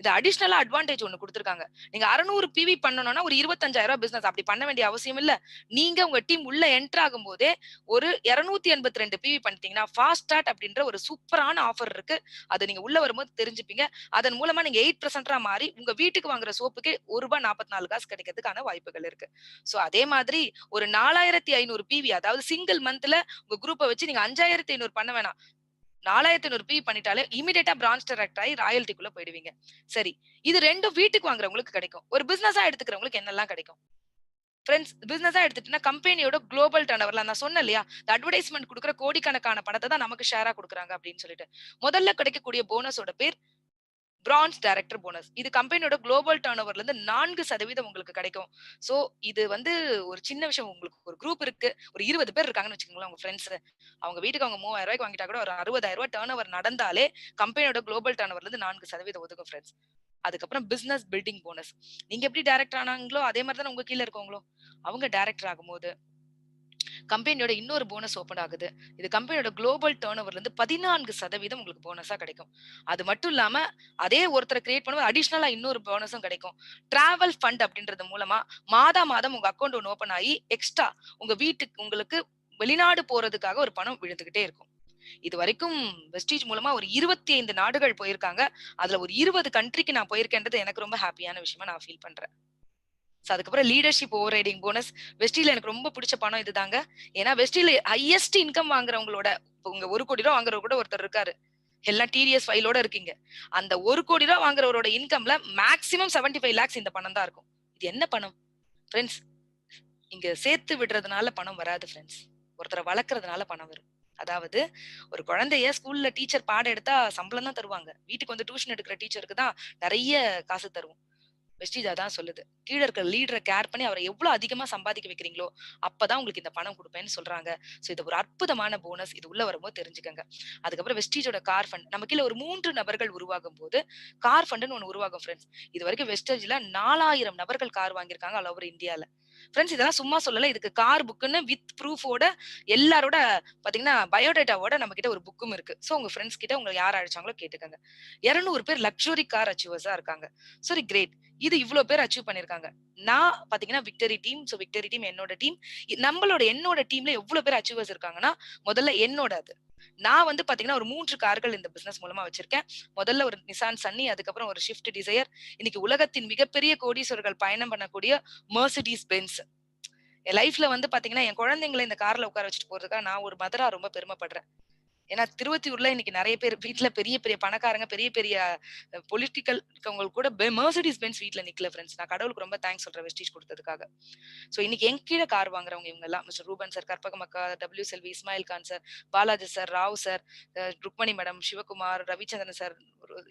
S2: இது அடிஷனலா அட்வான்டேஜ் ஒண்ணு குடுத்திருக்காங்க. நீங்க 600 பிவி பண்ணனும்னா ஒரு 25,000 பிசினஸ் அப்படி பண்ண வேண்டிய அவசியம் இல்ல. நீங்க உங்க டீம் உள்ள என்டர் ஆகும்போதே ஒரு 282 பிவி பண்ணிட்டீங்கன்னா, ஃபாஸ்ட் ஸ்டார்ட் அப்படின்ற ஒரு சூப்பரான ஆஃபர் இருக்கு. அத நீங்க உள்ள வரும்போது தெரிஞ்சுப்பீங்க. அதன் மூலமா நீங்க 8% மாறி உங்க வீட்டுக்கு வாங்குற சோப்புக்கே ரூ. 1.44 கிடைக்கிறதுக்கான வாய்ப்புகள் இருக்கு. சோ அதே மாதிரி ஒரு 4500 பிவி அதாவது சிங்கிள் மந்த்ல உங்க குரூப்ப வச்சு நீங்க 5500 பண்ண வேணாம். 4500 பிவி பண்ணிட்டாலே இமிடியேட்டா பிரான்ச் டைரக்டர் ஆயி ராயல்டிக்குள்ள போயிடுவீங்க. சரி. இது 2ம் வீட்டுக்கு வாங்குறவங்களுக்கு கிடைக்கும். ஒரு பிசினஸா எடுத்துக்கிறவங்களுக்கு என்னெல்லாம் கிடைக்கும்? ஃபிரெண்ட்ஸ் பிசினஸா எடுத்துட்டீங்கன்னா கம்பெனியோட குளோபல் டர்னோவர்ல நான் சொன்னேன் இல்லையா? இந்த அட்வர்டைஸ்மென்ட் குடுக்குற கோடிக்கணக்கான பணத்த தான் நமக்கு ஷேரா குடுக்குறாங்க அப்படின்னு சொல்லிட்டு. முதல்ல கிடைக்கக்கூடிய போனஸோட பேர் பிரான்ச் டைரக்டர் போனஸ். இது கம்பெனியோட குளோபல் டர்னோவர்ல இருந்து 4% உங்களுக்கு கிடைக்கும். சோ இது வந்து ஒரு சின்ன விஷயம். உங்களுக்கு ஒரு குரூப் இருக்கு. ஒரு 20 பேர் இருக்காங்கன்னு வச்சுக்கோங்களேன் உங்க ஃபிரெண்ட்ஸ். அவங்க வீட்டுக்கு அவங்க ரூ. 3000 வாங்கிட்டா கூட ஒரு ரூ. 60,000 டர்னோவர் நடந்தாலே கம்பெனியோட குளோபல் டர்னோவர்ல இருந்து 4% ஒதுக்கும் ஃபிரெண்ட்ஸ். அதுக்கப்புறம் பிசினஸ் பில்டிங் போனஸ். நீங்க எப்படி டைரக்டர் ஆனாங்களோ அதே மாரி தானே உங்க கீழ இருக்கவங்களும். அவங்க டைரக்டர் ஆகும்போது கம்பெனியோட இன்னொரு போனஸ் ஓப்பன் ஆகுது. இது கம்பெனியோட குளோபல் டர்னோவர்ல இருந்து 14% உங்களுக்கு போனஸா கிடைக்கும். அது மட்டும் இல்லாம அதே ஒருத்தர கிரியேட் பண்ணும்போது அடிஷனலா இன்னொரு போனஸும் கிடைக்கும். டிராவல் ஃபண்ட் அப்படின்றது மூலமா மாதா மாதம் உங்க அக்கவுண்ட் ஒண்ணு ஓப்பன் ஆயி எக்ஸ்ட்ரா உங்க வீட்டுக்கு உங்களுக்கு வெளிநாடு போறதுக்காக ஒரு பணம் விழுந்துகிட்டே இருக்கும். இதுவரைக்கும் வெஸ்டீஜ் மூலமா ஒரு 25 நாடுகள் போயிருக்காங்க. அதுல ஒரு 20 கண்ட்ரிக்கு நான் போயிருக்கேன்றது எனக்கு ரொம்ப ஹாப்பியான விஷயமா நான் ஃபீல் பண்றேன். அதுக்கப்புறம் லீடர்ஷிப் ஓவர் ரைடிங் போனஸ். வெஸ்டில எனக்கு ரொம்ப பிடிச்ச பணம் இதுதாங்க. ஏன்னா வெஸ்டில ஹையஸ்ட் இன்கம் வாங்குறவங்களோட உங்க ரூ. 1,00,00,000 வாங்குறவர் கூட ஒருத்தர் இருக்காரு. எல்லாம் டிடிஎஸ் ஃபைலோட இருக்கீங்க. அந்த ரூ. 1,00,00,000 வாங்குறவரோட இன்கம்ல மேக்ஸிமம் 75 லேக்ஸ் இந்த பணம் தான் இருக்கும். இது என்ன பணம்? ஃபிரெண்ட்ஸ் இங்க சேர்த்து விடுறதுனால பணம் வராது ஃபிரெண்ட்ஸ். ஒருத்தர வளர்க்கறதுனால பணம் வரும். அதாவது ஒரு குழந்தைய ஸ்கூல்ல டீச்சர் பாடம் எடுத்தா சம்பளம் தான் தருவாங்க. வீட்டுக்கு வந்து டியூஷன் எடுக்கிற டீச்சருக்கு தான் நெறைய காசு தருவோம். வெஸ்டீஜ் அதான் சொல்லுது. கீழ இருக்க லீடர கேர் பண்ணி அவர எவ்ளோ அதிகமா சம்பாதிக்க வைக்கிறீங்களோ, அப்பதான் உங்களுக்கு இந்த பணம் குடுப்பேன்னு சொல்றாங்க. சோ இது ஒரு அற்புதமான போனஸ். இது உள்ள வரும்போது தெரிஞ்சுக்கங்க. அதுக்கப்புறம் வெஸ்டீஜோட கார் ஃபண்ட். நம்ம கீழ ஒரு 3 நபர்கள் உருவாகும்போது, கார் ஃபண்டுன்னு ஒண்ணு உருவாகும் ஃபிரெண்ட்ஸ். இதுவரைக்கும் வெஸ்டேஜ்ல 4000 நபர்கள் கார் வாங்கியிருக்காங்க ஆல் ஓவர் இந்தியால. ஃபிரெண்ட்ஸ் இதெல்லாம் சும்மா சொல்லல. இதுக்கு கார் புக்குன்னு வித் ப்ரூஃபோட எல்லாரோட பாத்தீங்கன்னா, பயோடேட்டாவோட நம்மகிட்ட ஒரு புக்கும் இருக்கு. சோ உங்க ஃபிரெண்ட்ஸ் கிட்ட உங்கள யார் அழைச்சாங்களோ கேட்டுக்கங்க. 200 பேர் லக்ஸுரி கார் அச்சீவர்ஸா இருக்காங்க. சரி கிரேட். இது இவ்ளோ பேர் அச்சீவ் பண்ணியிருக்காங்க. நான் பாத்தீங்கன்னா victory team. So victory team என்னோட டீம். என்னோட டீம்ல எவ்ளோ பேர் அச்சீவர்ஸ் இருக்காங்கன்னா, முதல்ல என்னோட அது. நான் வந்து பாத்தீங்கன்னா, ஒரு 3 கார்கள் இந்த பிசினஸ் மூலமா வச்சிருக்கேன். முதல்ல ஒரு நிசான் சன்னி, அதுக்கப்புறம் ஒரு ஷிஃப்ட் டிசையர். இன்னைக்கு உலகத்தின் மிகப்பெரிய கோடீஸ்வரர்கள் பயணம் பண்ணக்கூடிய மெர்சிடிஸ் பென்ஸ். என் லைஃப்ல வந்து பாத்தீங்கன்னா, என் குழந்தைங்கள இந்த கார்ல உட்கார வச்சுட்டு போறதுக்காக நான் ஒரு மதரா ரொம்ப பெருமைப்படுறேன். ஏன்னா திருவொத்தியூர்ல இன்னைக்கு நெறைய பேர் வீட்ல பெரிய பெரிய பணக்காரங்க, பெரிய பெரிய பொலிட்டிக்கல் இருக்கவங்களுக்கு கூட மெர்சிடிஸ் பென்ஸ் வீட்ல நிக்கல ஃபிரெண்ட்ஸ். நான் கடவுளுக்கு ரொம்ப தேங்க்ஸ் சொல்றேன் வெஸ்டீஜ் குடுத்ததுக்காக. சோ இன்னைக்கு என் கீழ கார் வாங்குறவங்க இவங்க எல்லாம். மிஸ்டர் ரூபன் சார், கற்பகம் அக்கா, W Selvi, Ismail Khan sir, Balaji sir, Rao sir, Rukmani madam, Sivakumar, Ravichandran sir,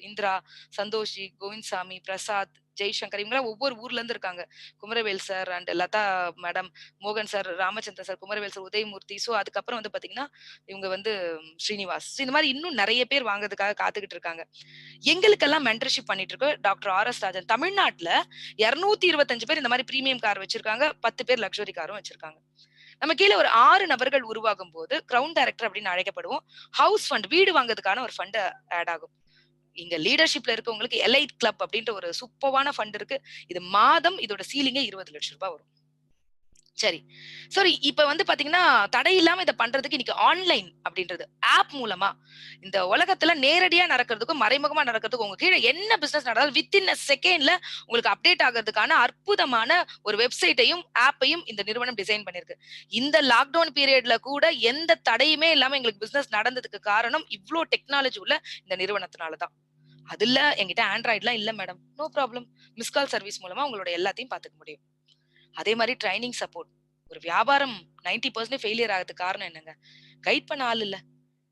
S2: Indira, Santoshji, Govindsamy, Prasad, Jaishankar இவங்கலாம் ஒவ்வொரு ஊர்ல இருந்து இருக்காங்க. Kumaravel sir and Latha madam, மோகன் sir, Ramachandran sir, Kumaravel sir, Udayamurthy. So அதுக்கப்புறம் வந்து பாத்தீங்கன்னா, இவங்க வந்து ஸ்ரீனிவாஸ். இந்த மாதிரி இன்னும் நெறைய பேர் வாங்குறதுக்காக காத்துக்கிட்டு இருக்காங்க. எங்களுக்கெல்லாம் மென்டர்ஷிப் பண்ணிட்டு இருக்க டாக்டர் ஆர்.எஸ். ராஜன். தமிழ்நாட்டுல 225 பேர் இந்த மாதிரி பிரீமியம் கார் வச்சிருக்காங்க. 10 பேர் லக்ஸுரி காரும் வச்சிருக்காங்க. நம்ம கீழ ஒரு 6 நபர்கள் உருவாகும்போது கிரவுன் டைரக்டர் அப்படின்னு அழைக்கப்படுவோம். ஹவுஸ் ஃபண்ட் வீடு வாங்குறதுக்கான ஒரு ஃபண்ட் ஆட் ஆகும். இங்க லீடர்ஷிப்ல இருக்கவங்களுக்கு எலைட் கிளப் அப்படின்ற ஒரு சூப்பர்வான ஃபண்ட் இருக்கு. இது மாதம் இதோட சீலிங்கே ரூ. 20,00,000 வரும். சரி. சரி, இப்ப வந்து பாத்தீங்கன்னா, தடை இல்லாம இத பண்றதுக்கு இன்னைக்கு ஆன்லைன் அப்படின்றது, ஆப் மூலமா இந்த உலகத்துல நேரடியா நடக்கிறதுக்கும், மறைமுகமா நடக்கிறதுக்கும் உங்க கீழ என்ன பிசினஸ் நடந்தாலும் வித்தின் அ செகண்ட்ல உங்களுக்கு அப்டேட் ஆகறதுக்கான அற்புதமான ஒரு வெப்சைட்டையும், ஆப்பையும் இந்த நிறுவனம் டிசைன் பண்ணியிருக்கு. இந்த லாக்டவுன் பீரியட்ல கூட எந்த தடையுமே இல்லாம எங்களுக்கு பிசினஸ் நடந்ததுக்கு காரணம், இவ்ளோ டெக்னாலஜி உள்ள இந்த நிறுவனத்தினால தான். அதுல என்கிட்ட ஆண்ட்ராய்ட்லாம் இல்ல madam. No problem. Miss call service மூலமா உங்களோட எல்லாத்தையும் பாத்துக்க முடியும். அதே மாரி ட்ரெய்னிங் சப்போர்ட். ஒரு வியாபாரம் 90% ஃபெயிலியர் ஆகறதுக்கு காரணம் என்னங்க? கைட் பண்ண ஆள் இல்ல.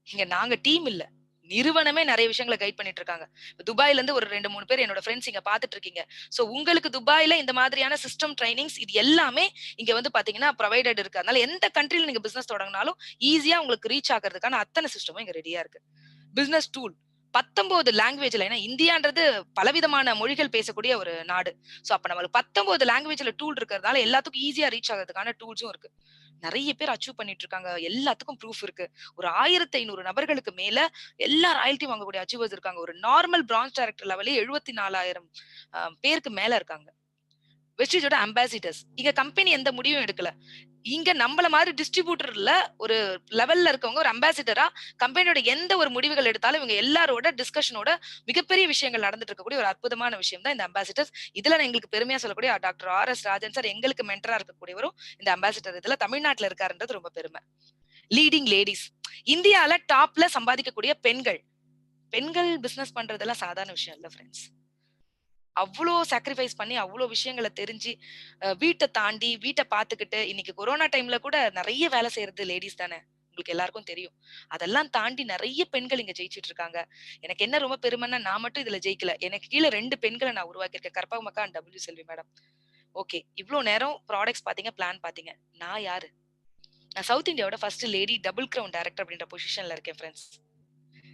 S2: இங்க நாங்க டீம் இல்ல. நிறுவனமே நெறைய விஷயங்கள கைட் பண்ணிட்டு இருக்காங்க. துபாய்ல இருந்து ஒரு 2, 3 பேர் என்னோட ஃபிரெண்ட்ஸ் இங்க பார்த்துட்டு இருக்கீங்க. சோ உங்களுக்கு துபாய்ல இந்த மாதிரியான சிஸ்டம் ட்ரெய்னிங்ஸ் இது எல்லாமே இங்க வந்து பார்த்தீங்கன்னா புரொவைடட் இருக்கு. அதனால எந்த கண்ட்ரில நீங்க பிசினஸ் தொடங்குனாலும் ஈஸியா உங்களுக்கு ரீச் ஆகுறதுக்கான அத்தன சிஸ்டமும் இங்க ரெடியா இருக்கு. பிசினஸ் டூல் 19 லாங்குவேஜ்ல ஏன்னா இந்தியான்றது பலவிதமான மொழிகள் பேசக்கூடிய ஒரு நாடு. சோ அப்ப நம்மளுக்கு 19 லாங்குவேஜ்ல டூல் இருக்கிறதுனால எல்லாத்துக்கும் ஈஸியா ரீச் ஆகுறதுக்கான டூல்ஸும் இருக்கு. நெறைய பேர் அச்சீவ் பண்ணிட்டு இருக்காங்க. எல்லாத்துக்கும் ப்ரூஃப் இருக்கு. ஒரு 1500 நபர்களுக்கு மேல எல்லா ராயல்டியும் வாங்கக்கூடிய அச்சீவர்ஸ் இருக்காங்க. ஒரு நார்மல் பிரான்ச் டைரக்டர் லெவலே 74,000 பேருக்கு மேல இருக்காங்க. வெஸ்டீஜோட அம்பாசிடர்ஸ். இங்க கம்பெனி எந்த முடிவும் எடுக்கல. இங்க நம்மள மாரி டிஸ்ட்ரிபியூட்டர்ல ஒரு லெவல்ல இருக்கவங்க ஒரு அம்பாசிடரா கம்பெனியோட எந்த ஒரு முடிவுகள் எடுத்தாலும் இவங்க எல்லாரோட டிஸ்கஷனோட மிகப்பெரிய விஷயங்கள் நடந்துட்டு இருக்கக்கூடிய ஒரு அற்புதமான விஷயம் தான் இந்த அம்பாசிடர்ஸ். இதுல நான் எங்களுக்கு பெருமையா சொல்லக்கூடிய டாக்டர் ஆர்.எஸ். ராஜன் சார் எங்களுக்கு மென்டரா இருக்கக்கூடியவரும் இந்த அம்பாசிடர் இதுல தமிழ்நாட்டுல இருக்காருன்றது ரொம்ப பெருமை. Leading ladies. இந்தியால டாப்ல சம்பாதிக்கக்கூடிய பெண்கள். பெண்கள் பிசினஸ் பண்றதெல்லாம் சாதாரண விஷயம் இல்ல ஃபிரெண்ட்ஸ். அவ்ளோ சாக்ரிஃபைஸ் பண்ணி, அவ்ளோ விஷயங்கள தெரிஞ்சு, வீட்ட தாண்டி, வீட்ட பாத்துக்கிட்டு, இன்னைக்கு கொரோனா டைம்ல கூட நெறைய வேலை செய்றது லேடீஸ் தானே! உங்களுக்கு எல்லாருக்கும் தெரியும். அதெல்லாம் தாண்டி நெறைய பெண்கள் இங்க ஜெயிச்சுட்டு இருக்காங்க. எனக்கு என்ன ரொம்ப பெருமைன்னா, நான் மட்டும் இதுல ஜெயிக்கல. எனக்கு கீழ 2 பெண்கள நான் உருவாக்கியிருக்கேன். கற்பகம் அக்கா and W Selvi madam. Okay. இவ்ளோ நேரம் ப்ராடக்ட்ஸ் பாத்தீங்க, பிளான் பாத்தீங்க. நான் யாரு? நான் சவுத் இந்தியாவோட first lady double crown director அப்படின்ற பொசிஷன்ல இருக்கேன் ஃபிரெண்ட்ஸ்.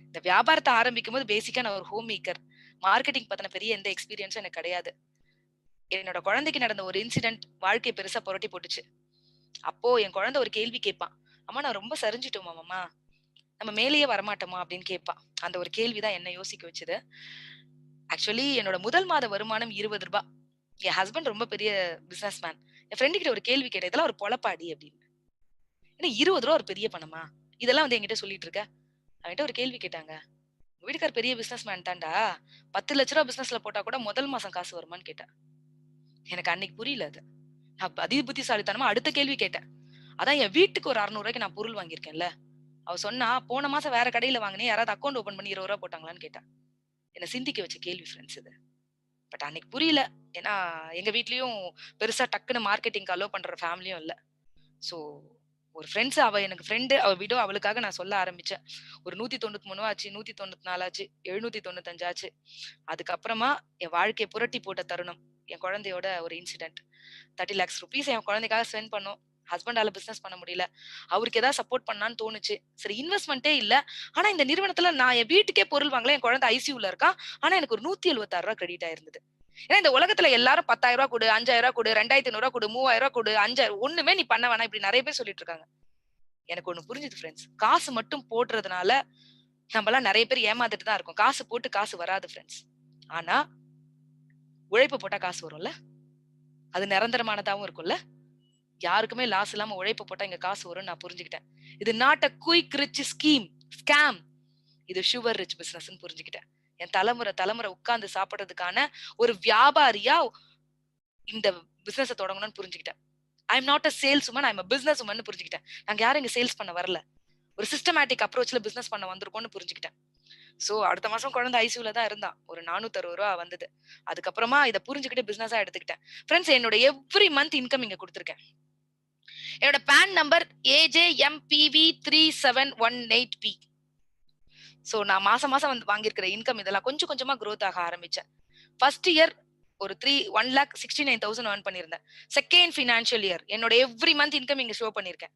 S2: இந்த வியாபாரத்த ஆரம்பிக்கும்போது பேசிக்கா நான் ஒரு ஹோம் மேக்கர். மார்க்கெட்டிங் பத்தின பெரிய எந்த எக்ஸ்பீரியன்ஸும் எனக்கு கிடையாது. என்னோட குழந்தைக்கு நடந்த ஒரு இன்சிடென்ட் வாழ்க்கைய பெருசா புரட்டி போட்டுச்சு. அப்போ என் குழந்தை ஒரு கேள்வி கேட்பான். "அம்மா நான் ரொம்ப சரிஞ்சுட்டோமா அம்மா? நம்ம மேலேயே வரமாட்டோமா?" அப்படின்னு கேட்பான். அந்த ஒரு கேள்வி தான் என்ன யோசிக்க வச்சது. ஆக்சுவலி என்னோட முதல் மாத வருமானம் ரூ. 20. என் ஹஸ்பண்ட் ரொம்ப பெரிய பிசினஸ் மேன். என் ஃப்ரெண்ட் கிட்ட ஒரு கேள்வி கேட்டேன். "இதெல்லாம் ஒரு பொழப்பாடி?" அப்படின்னு. "என்ன ரூ. 20 ஒரு பெரிய பணமா? இதெல்லாம் வந்து என்கிட்ட சொல்லிட்டு இருக்க?" அவன்கிட்ட ஒரு கேள்வி கேட்டாங்க. "உங்க வீட்டுக்காரர் பெரிய பிசினஸ் மேன் தான்டா. ரூ. 10,00,000 பிசினஸ்ல போட்டா கூட முதல் மாசம் காசு வருமான்னு?" கேட்டா. எனக்கு அன்னைக்கு புரியல அது. நான் அதி புத்திசாலித்தனமா அடுத்த கேள்வி கேட்டேன். அதான் என் வீட்டுக்கு ஒரு ரூ. 600 நான் பொருள் வாங்கியிருக்கேன்ல. அவ சொன்னா, "போன மாசம் வேற கடையில வாங்கினேன். யாராவது அக்கவுண்ட் ஓப்பன் பண்ணி ரூ. 20 போட்டாங்களான்னு?" கேட்டா. என்ன சிந்திக்க வச்ச கேள்வி ஃபிரெண்ட்ஸ் இது. பட் அன்னைக்கு புரியல. ஏன்னா, எங்க வீட்லயும் பெருசா டக்குனு மார்க்கெட்டிங்க்கு அலோ பண்ற ஃபேமிலியும் இல்ல. ஸோ ஒரு ஃபிரெண்ட்ஸ் அவ எனக்கு ஃபிரெண்ட் அவ விடோ அவளுக்காக நான் சொல்ல ஆரம்பிச்சேன். ஒரு 193 ஆச்சு, 194 ஆச்சு, 795 ஆச்சு. அதுக்கப்புறமா என் வாழ்க்கைய புரட்டி போட்ட தருணம். என் குழந்தையோட ஒரு இன்சிடென்ட். 30 லேக்ஸ் ரூபீஸ் என் குழந்தைக்காக ஸ்பெண்ட் பண்ணோம். ஹஸ்பண்டால பிசினஸ் பண்ண முடியல. அவருக்கு ஏதாவது சப்போர்ட் பண்ணலான்னு தோணுச்சு. சரி இன்வெஸ்ட்மென்ட்டே இல்ல. ஆனா இந்த நிறுவனத்துல நான் என் வீட்டுக்கே பொருள் வாங்கல. என் குழந்தை ஐசியூல இருக்கான். ஆனா எனக்கு ஒரு ரூ. 176 கிரெடிட் ஆயிருந்தது. ஏன்னா இந்த உலகத்துல எல்லாரும் ரூ. 10,000 குடு, ரூ. 5,000 குடு, ரூ. 2,500 குடு, ரூ. 3,000 குடு, 5,000 ஒண்ணுமே நீ பண்ண வேணாம். இப்படி நெறைய பேர் சொல்லிட்டு இருக்காங்க. எனக்கு ஒண்ணு புரிஞ்சுது ஃபிரெண்ட்ஸ். காசு மட்டும் போடுறதுனால நம்மலாம் நெறைய பேர் ஏமாந்துட்டு தான் இருக்கோம். காசு போட்டு காசு வராது ஃபிரெண்ட்ஸ். ஆனா உழைப்பு போட்டா காசு வரும்ல. அது நிரந்தரமானதாவும் இருக்கும்ல. யாருக்குமே லாஸ் இல்லாம உழைப்பு போட்டா இங்க காசு வரும்னு நான் புரிஞ்சுக்கிட்டேன். இது not a quick rich scheme, scam. இது ஷுவர் ரிச் பிசினஸ்ன்னு புரிஞ்சுக்கிட்டேன். என் தலைமுறை தலைமுறை உட்கார்ந்து சாப்பிடுறதுக்கான ஒரு வியாபாரியா இந்த பிசினஸ தொடங்கணும்னு புரிஞ்சுக்கிட்டேன். I am not a sales woman, I am a business வுமன்னு புரிஞ்சுக்கிட்டேன். நாங்க யாரும் இங்க சேல்ஸ் பண்ண வரல. ஒரு சிஸ்டமேட்டிக் அப்ரோச்ல பிசினஸ் பண்ண வந்திருக்கோம்னு புரிஞ்சுக்கிட்டேன். சோ அடுத்த மாசம் குழந்தை ஐசியூல தான் இருந்தான். ஒரு ரூ. 460 வந்தது. அதுக்கப்புறமா இத புரிஞ்சுகிட்டு பிசினஸா எடுத்துக்கிட்டேன். ஃபிரெண்ட்ஸ் என்னோட எவ்ரி மந்த் இன்கம் இங்க குடுத்திருக்கேன். என்னோட பான் நம்பர் AJMPV3718B. சோ நான் மாசம் மாசம் வந்து வாங்கியிருக்கிற இன்கம் இதெல்லாம் கொஞ்சம் கொஞ்சமா குரோத் ஆக ஆரம்பிச்சேன். ஃபர்ஸ்ட் இயர் ஒரு 1,69,000 ஏர்ன் பண்ணியிருந்தேன். செகண்ட் ஃபினான்ஷியல் இயர் என்னோட எவ்ரி மந்த் இன்கம் இங்க ஷோ பண்ணியிருக்கேன்.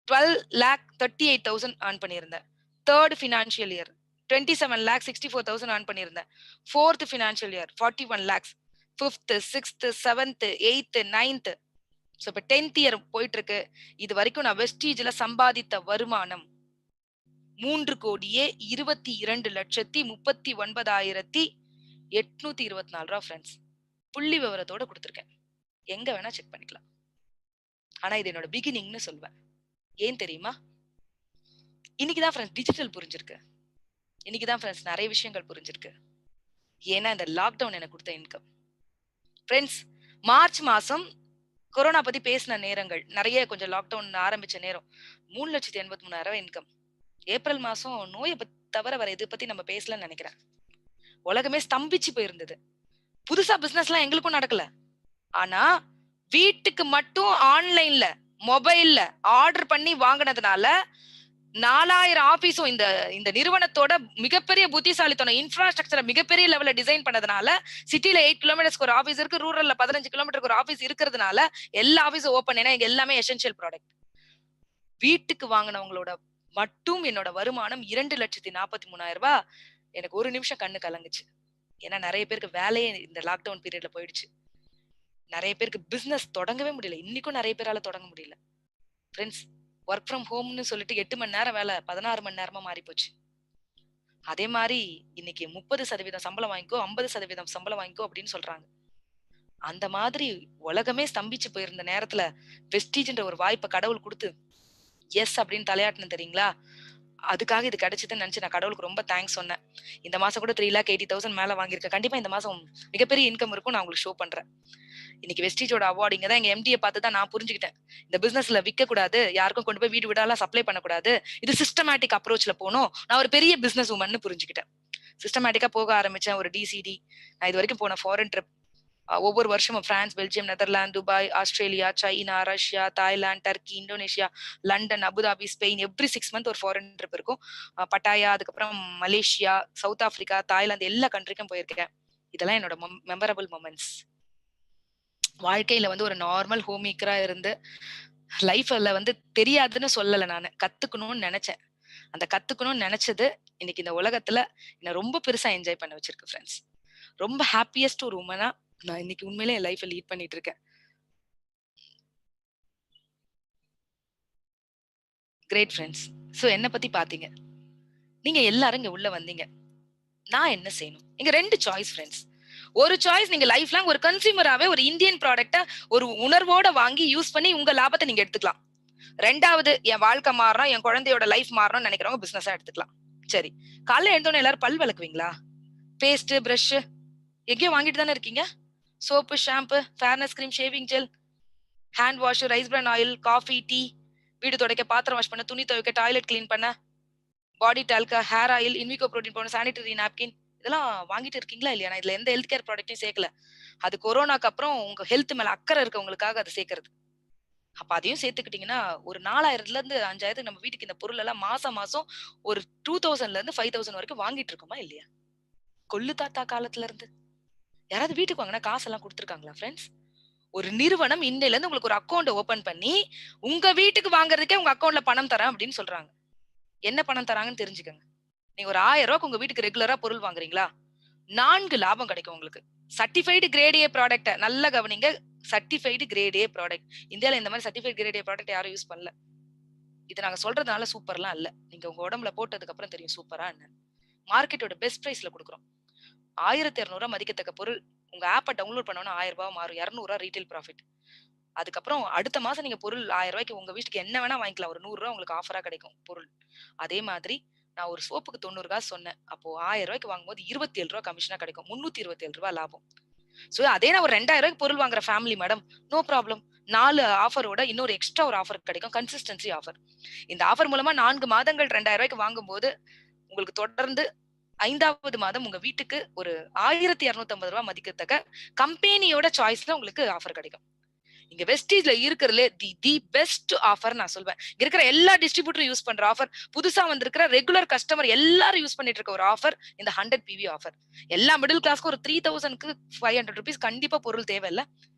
S2: 12,38,000 ஏர்ன் பண்ணியிருந்தேன். தேர்ட் ஃபினான்ஷியல் இயர் 27,64,000 ஏர்ன் பண்ணியிருந்தேன். Fourth financial year 41 lakhs. Fifth, sixth, seventh, eighth, ninth. So இப்ப 10th இயர் போயிட்டு இருக்கு. இது வரைக்கும் நான் வெஸ்டீஜ்ல சம்பாதித்த வருமானம் 3,22,39,824 ஃபிரெண்ட்ஸ். புள்ளி விவரத்தோட குடுத்திருக்கேன். எங்க வேணா செக் பண்ணிக்கலாம். ஆனா இது என்னோட பிகினிங்னு சொல்வேன். ஏன் தெரியுமா? இன்னைக்குதான் ஃப்ரெண்ட்ஸ் டிஜிட்டல் புரிஞ்சிருக்கு. இன்னைக்குதான் ஃப்ரெண்ட்ஸ் நிறைய விஷயங்கள் புரிஞ்சிருக்கு. ஏன்னா இந்த லாக்டவுன் எனக்கு கொடுத்த இன்கம். ஃப்ரெண்ட்ஸ், மார்ச் மாசம் கொரோனா பத்தி பேசின நேரங்கள் நிறைய, கொஞ்சம் லாக்டவுன் ஆரம்பிச்ச நேரம் 3,83,000 இன்கம். ஏப்ரல் மாசம் நோயை தவிர வேற இதை பத்தி நம்ம பேசலன்னு நினைக்கிறேன். உலகமே ஸ்தம்பிச்சு போயிருந்தது. புதுசா பிசினஸ் எல்லாம் எங்களுக்கும் நடக்கல. ஆனா வீட்டுக்கு மட்டும் ஆன்லைன்ல மொபைல்ல ஆர்டர் பண்ணி வாங்கினதுனால 4000 ஆபீஸும் இந்த இந்த நிறுவனத்தோட மிகப்பெரிய புத்திசாலித்தனம், இன்ஃப்ராஸ்ட்ரக்சரை மிகப்பெரிய லெவல்ல டிசைன் பண்ணதுனால, சிட்டில 8 கிலோமீட்டர்ஸ்க்கு ஒரு ஆபீஸ் இருக்கு, ரூரல்ல 15 கிலோமீட்டருக்கு ஒரு ஆபீஸ் இருக்கிறதுனால எல்லா ஆபீஸும் ஓப்பன். ஏன்னா இங்க எல்லாமே எசென்ஷியல் ப்ராடக்ட். வீட்டுக்கு வாங்கினவங்களோட மட்டும் என்னோட வருமானம் 2,43,000 ரூபாய். எனக்கு ஒரு நிமிஷம் கண்ணு கலங்குச்சு. ஏன்னா நிறைய பேருக்கு வேலையே இந்த லாக்டவுன் பீரியட்ல போயிடுச்சு. நிறைய பேருக்கு பிசினஸ் தொடங்கவே முடியல. இன்னைக்கும் நிறைய பேரால தொடங்க முடியல. ஃப்ரெண்ட்ஸ், ஒர்க் ஃப்ரம் ஹோம்னு சொல்லிட்டு 8 மணி நேரம் வேலை 16 மணி நேரமா மாறி போச்சு. அதே மாதிரி இன்னைக்கு 30% சம்பளம் வாங்கிக்கோ, 50% சம்பளம் வாங்கிக்கோ அப்படின்னு சொல்றாங்க. அந்த மாதிரி உலகமே ஸ்தம்பிச்சு போயிருந்த நேரத்துல வெஸ்டீஜ்ன்ற ஒரு வாய்ப்பை கடவுள் கொடுத்து எஸ் அப்படின்னு தலையாட்டணும் தெரியுங்களா? அதுக்காக இது கிடைச்சதுன்னு நினைச்சு நான் கடவுளுக்கு ரொம்ப தேங்க்ஸ் சொன்னேன். இந்த மாசம் கூட 3,80,000 மேல வாங்கியிருக்கேன். கண்டிப்பா இந்த மாசம் மிகப்பெரிய இன்கம் இருக்கும். நான் உங்களுக்கு ஷோ பண்றேன். இன்னைக்கு வெஸ்டீஜோட அவார்டு இங்கதான் எங்க எம்டியை பார்த்து தான் நான் புரிஞ்சுக்கிட்டேன். இந்த பிசினஸ்ல விற்க கூடாது, யாருக்கும் கொண்டு போய் வீடு வீடாலாம் சப்ளை பண்ணக்கூடாது, இது சிஸ்டமேட்டிக் அப்ரோச்ல போகணும். நான் ஒரு பெரிய பிசினஸ் உமன் புரிஞ்சுக்கிட்டேன். சிஸ்டமேட்டிக்கா போக ஆரம்பிச்சேன். ஒரு டிசிடி, நான் இது வரைக்கும் போன ஃபாரின் ட்ரிப் ஒவ்வொரு வருஷமும் France, Belgium, Netherlands, Dubai, Australia, China, Russia, Thailand, Turkey, Indonesia, London, Abu Dhabi, Spain, every 6 month ஒரு ஃபாரின் ட்ரிப் இருக்கும். பட்டாயா, அதுக்கப்புறம் மலேசியா, சவுத் ஆப்பிரிக்கா, தாய்லாந்து, எல்லா கண்ட்ரிக்கும் போயிருக்கேன். இதெல்லாம் என்னோட மெமரபிள் மொமெண்ட்ஸ். வாழ்க்கையில ஒரு நார்மல் ஹோம்மேக்கரா இருந்து லைஃப்ல தெரியாதுன்னு சொல்லல, நானு கத்துக்கணும்னு நினைச்சேன். அந்த கத்துக்கணும்னு நினைச்சது இன்னைக்கு இந்த உலகத்துல என்ன ரொம்ப பெருசா என்ஜாய் பண்ண வச்சிருக்கு ஃப்ரெண்ட்ஸ். ரொம்ப ஹாப்பியஸ்ட் ஒரு உமனா நான் இன்னைக்கு உண்மையிலே என் லைஃபை லீட் பண்ணிட்டு இருக்கேன். Great friends. சோ என்ன பத்தி பாத்தீங்க. நீங்க எல்லாரும் இங்க உள்ள வந்தீங்க. நான் என்ன செய்யணும்? இங்க 2 சாய்ஸ் ஃப்ரெண்ட்ஸ். ஒரு சாய்ஸ், நீங்க லைஃப் லாங் ஒரு கன்சியூமராவே ஒரு இந்தியன் ப்ராடக்ட்ட ஒரு உணர்வோட வாங்கி யூஸ் பண்ணி உங்க லாபத்தை நீங்க எடுத்துக்கலாம். 2வது, என் வாழ்க்கை மாறணும், என் குழந்தையோட லைஃப் மாறணும்னு நினைக்கிறவங்க பிசினஸா எடுத்துக்கலாம். சரி, காலைல எழுந்தோன்னு எல்லாரும் பல் விளக்குவீங்களா? பேஸ்ட், பிரஷ் எங்கேயோ வாங்கிட்டு தானே இருக்கீங்க. Soap, shampoo, fairness cream, shaving gel, hand wash, rice bran oil, coffee, tea, வீடு துடைக்க, பாத்திரம் வாஷ் பண்ண, துணி துவைக்க, டாய்லெட் கிளீன் பண்ண, பாடி டால்க், ஹேர் ஆயில், இன்விகோ ப்ரோட்டீன் போன, சானிட்டரி நாப்கின், இதெல்லாம் வாங்கிட்டு இருக்கீங்களா இல்லையா? நான் இதுல எந்த ஹெல்த் கேர் ப்ராடக்ட்டையும் சேர்க்கல. அது கொரோனாக்கு அப்புறம் உங்க ஹெல்த் மேல அக்கறை இருக்கவங்களுக்காக அதை சேர்க்கறது. அப்ப அதையும் சேர்த்துக்கிட்டீங்கன்னா ஒரு 4,000ல இருந்து 5,000 நம்ம வீட்டுக்கு இந்த பொருள் எல்லாம் மாசம் ஒரு 2,000ல இருந்து 5,000 வரைக்கும் வாங்கிட்டு இருக்கோமா இல்லையா? கொள்ளு தாத்தா காலத்துல இருந்து யாராவது வீட்டுக்கு வாங்கினா காசெல்லாம் கொடுத்துருக்காங்களா ஃப்ரெண்ட்ஸ்? ஒரு நிறுவனம் இன்னையில இருந்து உங்களுக்கு ஒரு அக்கௌண்ட் ஓபன் பண்ணி உங்க வீட்டுக்கு வாங்குறதுக்கே உங்க அக்கௌண்ட்ல பணம் தரேன் அப்படின்னு சொல்றாங்க. என்ன பணம் தராங்கன்னு தெரிஞ்சுக்கங்க. நீங்க ஒரு 1,000 ரூபாய்க்கு உங்க வீட்டுக்கு ரெகுலரா பொருள் வாங்குறீங்களா? 4 லாபம் கிடைக்கும் உங்களுக்கு. சர்டிஃபைடு கிரேட் ஏ ப்ராடக்ட், நல்லா கவனிங்க. Certified grade A product. இந்தியால இந்த மாதிரி சர்டிஃபைடு கிரேட் ஏ ப்ராடக்ட் யாரும் யூஸ் பண்ணல. இது நாங்க சொல்றதுனால சூப்பர்லாம் இல்ல. நீங்க உங்க உடம்புல போட்டதுக்கு அப்புறம் தெரியும் சூப்பரா என்ன. மார்க்கெட்டோட பெஸ்ட் பிரைஸ்ல கொடுக்குறோம். 1,200 ரூபாய் மதிக்கத்தக்க பொருள் உங்க ஆப்பை டவுன்லோட் பண்ணோம்னா 1,000 ரூபாய் மாறும். 200 ரூபாய் ரீட்டைல் ப்ராஃபிட். அதுக்கப்புறம் அடுத்த மாசம் நீங்க பொருள் 1,000 ரூபாய்க்கு உங்க வீட்டுக்கு என்ன வேணா வாங்கிக்கலாம். ஒரு 100 ரூபாய் உங்களுக்கு ஆஃபரா கிடைக்கும் பொருள். அதே மாதிரி நான் ஒரு சோப்புக்கு 90 காசு சொன்னேன். அப்போ 1,000 ரூபாய்க்கு வாங்கும்போது 27 ரூபாய் கமிஷனா கிடைக்கும். 327 ரூபாய் லாபம். சோ அதே நான் ஒரு 2,000 ரூபாய்க்கு பொருள் வாங்குற ஃபேமிலி மேடம், நோ ப்ராப்ளம். 4 ஆஃபரோட இன்னொரு எக்ஸ்ட்ரா ஒரு ஆஃபர் கிடைக்கும். Consistency offer. இந்த ஆஃபர் மூலமா 4 மாதங்கள் 2,000 ரூபாய்க்கு வாங்கும்போது உங்களுக்கு தொடர்ந்து 5வது மாதம் உங்க வீட்டுக்கு ஒரு 1,250 ரூபாய் மதிக்கத்தக்க கம்பெனியோட சாய்ஸ்ல உங்களுக்கு ஆஃபர் கிடைக்கும். இங்க வெஸ்டீஜ்ல இருக்கிறதுல தி பெஸ்ட் ஆஃபர் நான் சொல்வேன். இருக்கிற எல்லா டிஸ்ட்ரிபியூட்டரும் யூஸ் பண்ற ஆஃபர், புதுசா வந்திருக்கிற ரெகுலர் கஸ்டமர் எல்லாரும் யூஸ் பண்ணிட்டு இருக்க ஒரு ஆஃபர் இந்த 100 PV ஆஃபர். எல்லா மிடில் கிளாஸ்க்கு ஒரு 3,000க்கு 500 rupees கண்டிப்பா பொருள் தேவையில்ல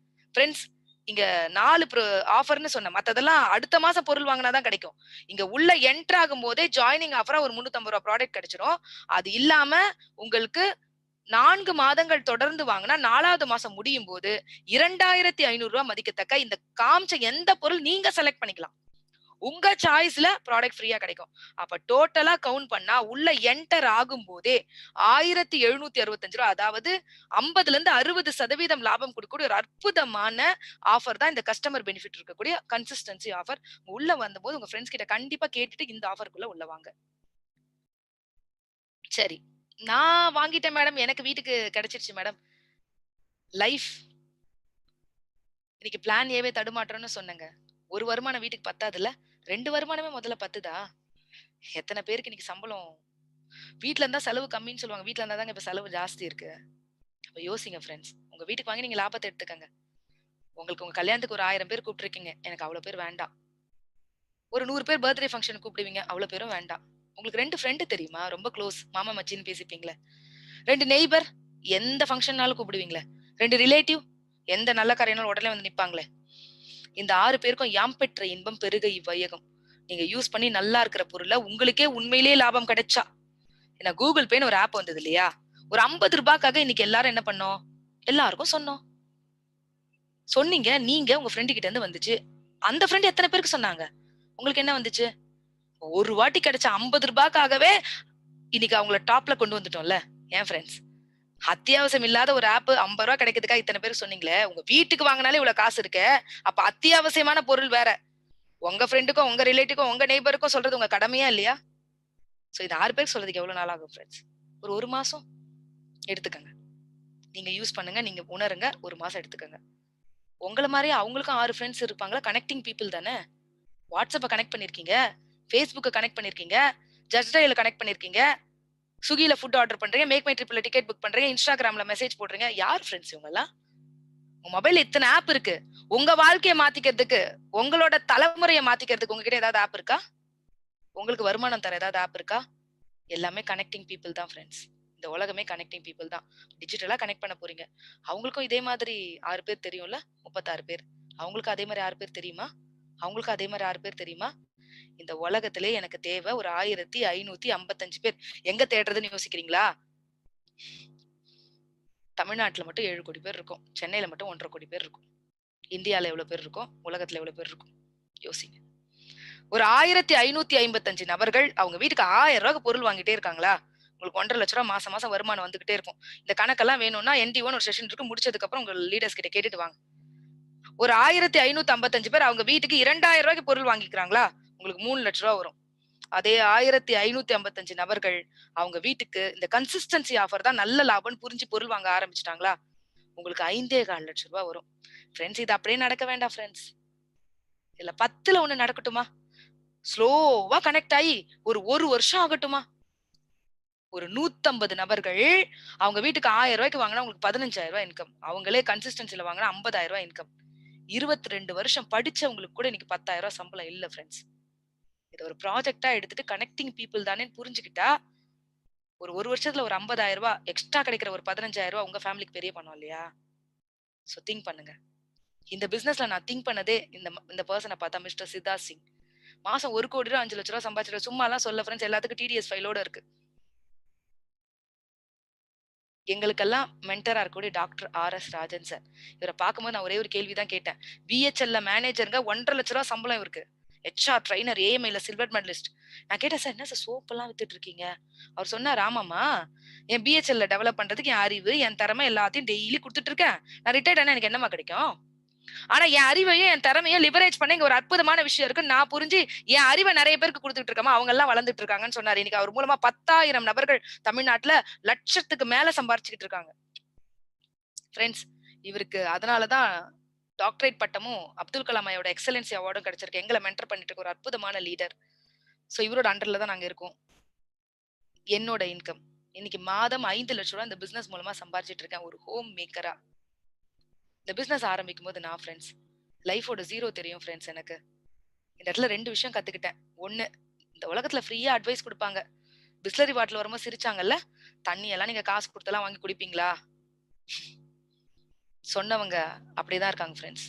S2: ஃப்ரெண்ட்ஸ். இங்க 4 ஆஃபர்னு சொன்ன, மத்ததெல்லாம் அடுத்த மாசம் பொருள் வாங்கினாதான் கிடைக்கும். இங்க உள்ள என்டர் ஆகும் போதே ஜாயினிங் ஆஃபரா ஒரு 350 ரூபாய் ப்ராடக்ட் கிடைச்சிடும். அது இல்லாம உங்களுக்கு 4 மாதங்கள் தொடர்ந்து வாங்கினா 4வது மாசம் முடியும் போது 2,500 ரூபாய் மதிக்கத்தக்க இந்த காமிச்ச எந்த பொருள் நீங்க செலக்ட் பண்ணிக்கலாம். உங்க சாய்ஸ்ல ப்ராடக்ட் ஃப்ரீயா கிடைக்கும். அப்ப டோட்டலா கவுண்ட் பண்ணா உள்ள என்டர் ஆகும் போதே ரூ. 1765, அதாவது 50ல இருந்து 60% லாபம் கொடுக்கக்கூடிய ஒரு அற்புதமான ஆஃபர் தான் இந்த கஸ்டமர் பெனிஃபிட் இருக்கக்கூடிய கன்சிஸ்டன்சி ஆஃபர். உள்ள வந்தபோது உங்க ஃப்ரெண்ட்ஸ் கிட்ட கண்டிப்பா கேட்டுட்டு இந்த ஆஃபருக்குள்ள உள்ள வாங்க. சரி, நான் வாங்கிட்டேன் மேடம், எனக்கு வீட்டுக்கு கிடைச்சிருச்சு மேடம். லைஃப் இன்னைக்கு பிளான் ஏவே தடுமாற்றம்னு சொன்னேங்க. ஒரு வருமானம் வீட்டுக்கு பத்தாதுல்ல, 2 வருமானமே முதல்ல பத்துதா? எத்தனை பேருக்கு இன்னைக்கு சம்பளம் வீட்ல இருந்தா செலவு கம்மின்னு சொல்லுவாங்க. வீட்ல இருந்தா தாங்க இப்ப செலவு ஜாஸ்தி இருக்கு. அப்ப யோசிங்க ஃப்ரெண்ட்ஸ். உங்க வீட்டுக்கு வாங்கி நீங்க லாபத்த எடுத்துக்கங்க. உங்களுக்கு உங்க கல்யாணத்துக்கு ஒரு 1000 பேர் கூப்பிட்டுருக்கீங்க. எனக்கு அவ்வளவு பேர் வேண்டாம். ஒரு 100 பேர் பர்த்டே ஃபங்ஷனுக்கு கூப்பிடுவீங்க. அவ்வளவு பேரும் வேண்டாம். உங்களுக்கு 2 ஃப்ரெண்ட் தெரியுமா? ரொம்ப க்ளோஸ். மாமா மச்சின்னு பேசிப்பீங்களே. 2 நெய்பர் எந்த ஃபங்ஷன்னாலும் கூப்பிடுவீங்களே. 2 ரிலேட்டிவ் எந்த நல்ல காரியம்னாலும் உடனே வந்து நிப்பாங்களே. இந்த 6 பேருக்கும் யாம் பெற்ற இன்பம் பெருக இவ்வையகம். நீங்க யூஸ் பண்ணி நல்லா இருக்கிற பொருள உங்களுக்கே உண்மையிலேயே லாபம் கிடைச்சா, ஏன்னா கூகுள் பேன்னு ஒரு ஆப் வந்தது இல்லையா? ஒரு ₹50க்காக இன்னைக்கு எல்லாரும் என்ன பண்ணோம்? எல்லாருக்கும் சொன்னோம். சொன்னீங்க, நீங்க உங்க ஃப்ரெண்டு கிட்ட இருந்து வந்துச்சு. அந்த ஃப்ரெண்ட் எத்தனை பேருக்கு சொன்னாங்க? உங்களுக்கு என்ன வந்துச்சு? ஒரு வாட்டி கிடைச்ச ₹50க்காகவே இன்னைக்கு அவங்கள டாப்ல கொண்டு வந்துட்டோம்ல. ஏன் ஃப்ரெண்ட்ஸ்? அத்தியாவசியம் இல்லாத ஒரு ஆப் ₹50 கிடைக்கிறதுக்காக இத்தனை பேர் சொன்னீங்களே. உங்க வீட்டுக்கு வாங்கினாலே இவ்வளவு காசு இருக்கு. அப்ப அத்தியாவசியமான பொருள் வேற. உங்க ஃப்ரெண்டுக்கும் உங்க ரிலேட்டிவ்க்கும் உங்க நெய்பருக்கும் சொல்றது உங்க கடமையா இல்லையா? சோ இது 6 பேருக்கு சொல்றதுக்கு எவ்வளவு நாள் ஆகும் ஃப்ரெண்ட்ஸ்? ஒரு 1 மாசம் எடுத்துக்கங்க. நீங்க யூஸ் பண்ணுங்க, நீங்க உணருங்க. 1 மாசம் எடுத்துக்கங்க. உங்கள மாரியே அவங்களுக்கும் 6 ஃப்ரெண்ட்ஸ் இருப்பாங்களா? கனெக்டிங் பீப்பிள் தானே. வாட்ஸ்அப்ப கனெக்ட் பண்ணிருக்கீங்க, Facebookஅ கனெக்ட் பண்ணிருக்கீங்க, ஜஸ்ட் டயல்ல கனெக்ட் பண்ணிருக்கீங்க, ஸ்விக்கில ஃபுட் ஆர்டர் பண்றீங்க, மேக் மை ட்ரிப்ல டிக்கெட் புக் பண்றீங்க, இன்ஸ்டாகிராம்ல மெசேஜ் போடுறீங்க. யார் ஃப்ரெண்ட்ஸ் இவங்கலாம்? உங்க மொபைல்ல இத்தனை ஆப் இருக்கு. உங்க வாழ்க்கைய மாத்திக்கிறதுக்கு, உங்களோட தலைமுறைய மாத்திக்கிறதுக்கு உங்ககிட்ட ஏதாவது ஆப் இருக்கா? உங்களுக்கு வருமானம் தர ஏதாவது ஆப் இருக்கா? எல்லாமே கனெக்டிங் பீப்பிள் தான் ஃப்ரெண்ட்ஸ். இந்த உலகமே கனெக்டிங் பீப்பிள் தான். டிஜிட்டலா கனெக்ட் பண்ண போறீங்க. அவங்களுக்கும் இதே மாதிரி 6 பேர் தெரியும்ல? 36 பேர். அவங்களுக்கும் அதே மாரி 6 பேர் தெரியுமா? அவங்களுக்கும் அதே மாரி 6 பேர் தெரியுமா? இந்த உலகத்திலே எனக்கு தேவை ஒரு 1555 பேர். எங்க தேடுறதுன்னு யோசிக்கிறீங்களா? தமிழ்நாட்டுல மட்டும் 7 கோடி பேர் இருக்கும். சென்னையில மட்டும் 1.5 கோடி பேர் இருக்கும். இந்தியால எவ்வளவு பேர் இருக்கும்? உலகத்துல எவ்வளவு பேர் இருக்கும்? யோசிங்க. ஒரு 1555 நபர்கள் அவங்க வீட்டுக்கு ₹1000 பொருள் வாங்கிட்டே இருக்காங்களா? உங்களுக்கு 1,50,000 மாசம் மாசம் வருமானம் வந்துகிட்டே இருக்கும். இந்த கணக்கெல்லாம் வேணும்னா ND1 ஒரு செஷன் இருக்கு. முடிச்சதுக்கு அப்புறம் உங்க லீடர்ஸ் கிட்ட கேட்டுட்டு வாங்க. ஒரு 1555 பேர் அவங்க வீட்டுக்கு ₹2000 பொருள் வாங்கிக்கிறாங்களா? உங்களுக்கு ₹3,00,000 வரும். அதே 1555 நபர்கள் அவங்க வீட்டுக்கு இந்த கன்சிஸ்டன்சி ஆஃபர் தான் நல்ல லாபம்னு புரிஞ்சு பொருள் வாங்க ஆரம்பிச்சிட்டாங்களா? உங்களுக்கு ₹5,400,000 வரும். ஃப்ரெண்ட்ஸ் இது அப்படியே நடக்க வேண்டாம் ஃப்ரெண்ட்ஸ். இல்ல 10ல 1 நடக்கட்டுமா? ஸ்லோவா கனெக்ட் ஆயி ஒரு வருஷம் ஆகட்டுமா? ஒரு 150 நபர்கள் அவங்க வீட்டுக்கு ₹1000 வாங்கினா உங்களுக்கு ₹15,000 இன்கம். அவங்களே கன்சிஸ்டன்சில வாங்கினா ₹50,000 இன்கம். 22 வருஷம் படிச்சவங்களுக்கு கூட இன்னைக்கு ₹10,000 சம்பளம் இல்ல ஃப்ரெண்ட்ஸ். இத ஒரு ப்ராஜெக்ட்டா எடுத்துட்டு கனெக்டிங் பீப்பிள் தானேன்னு புரிஞ்சுக்கிட்டா, ஒரு வருஷத்துல ஒரு ₹50,000 எக்ஸ்ட்ரா கிடைக்கிற ஒரு ₹15,000 உங்க ஃபேமிலிக்கு பெரிய பணம் இல்லையா? சோ திங்க் பண்ணுங்க. இந்த பிசினஸ்ல நான் திங்க் பண்ணதே இந்த பெர்சன பார்த்தா மிஸ்டர் சித்தார்த் சிங். மாசம் 1 கோடி ரூபாய் 5 லட்சம் ரூபாய் சம்பாதிச்சிட்டு சும்மாலாம் சொல்ல ஃப்ரெண்ட்ஸ் எல்லாத்துக்கும் டிடிஎஸ் ஃபைலோட இருக்கு. எங்களுக்கெல்லாம் மென்டரா இருக்கக்கூடிய டாக்டர் ஆர்.எஸ். ராஜன் சார். இவர பார்க்கும்போது நான் ஒரே ஒரு கேள்வி தான் கேட்டேன். பிஹெச்எல்ல மேனேஜர்ங்க 1,50,000 லட்சம் சம்பளம் இவருக்கு. ஹெச்ஆர் ட்ரெய்னர் ஏஎம்ஐல சில்வர் மெடலிஸ்ட். நான் கேட்டேன் சார் என்ன சார் சோப் எல்லாம் வித்துட்டு இருக்கீங்க? அவர் சொன்னார் ஆமாமா. என் பிஹெச்எல்ல டெவலப் பண்றதுக்கு என் அறிவு, என் திறமை எல்லாத்தையும் டெய்லி குடுத்துட்டு இருக்கேன். நான் ரிட்டயர்ட் ஆனா எனக்கு என்னமா கிடைக்கும்? ஆனா என் அறிவையும் என் திறமையும் லிவரேஜ் பண்ண இங்க ஒரு அற்புதமான விஷயம் இருக்கு. நான் புரிஞ்சு என் அறிவை நிறைய பேருக்கு குடுத்துட்டு இருக்கமா, அவங்க எல்லாம் வளர்ந்துட்டு இருக்காங்கன்னு சொன்னாரு. இன்னைக்கு அவர் மூலமா 10,000 நபர்கள் தமிழ்நாட்டுல லட்சத்துக்கு மேல சம்பாரிச்சுக்கிட்டு இருக்காங்க. ஃப்ரெண்ட்ஸ் இவருக்கு அதனாலதான் டாக்டரேட் பட்டமும் அப்துல் கலாம் ஐயோட எக்ஸலன்சி அவார்டும் கிடைச்சிருக்கு. எங்களை மென்டர் பண்ணிட்டு இருக்க ஒரு அற்புதமான லீடர். சோ இவரோட அண்டர்ல தான் நாங்க இருக்கோம். என்னோட இன்கம் இன்னைக்கு மாதம் 5 லட்சம் ரூபாய் இந்த பிசினஸ் மூலமா சம்பாரிச்சிட்டு இருக்கேன் ஒரு ஹோம் மேக்கரா. இந்த பிசினஸ் ஆரம்பிக்கும் போது நான் ஃப்ரெண்ட்ஸ் லைஃபோட ஜீரோ தெரியும் ஃப்ரெண்ட்ஸ் எனக்கு. இந்த இடத்துல 2 விஷயம் கத்துக்கிட்டேன். 1, இந்த உலகத்துல ஃப்ரீயா அட்வைஸ் கொடுப்பாங்க. பிஸ்லரி பாட்டில் வரும்போது சிரிச்சாங்கல்ல, தண்ணி எல்லாம் நீங்க காசு கொடுத்தெல்லாம் வாங்கி குடிப்பீங்களா? சொன்னவங்க அப்படியேதான் இருக்காங்க ஃப்ரெண்ட்ஸ்.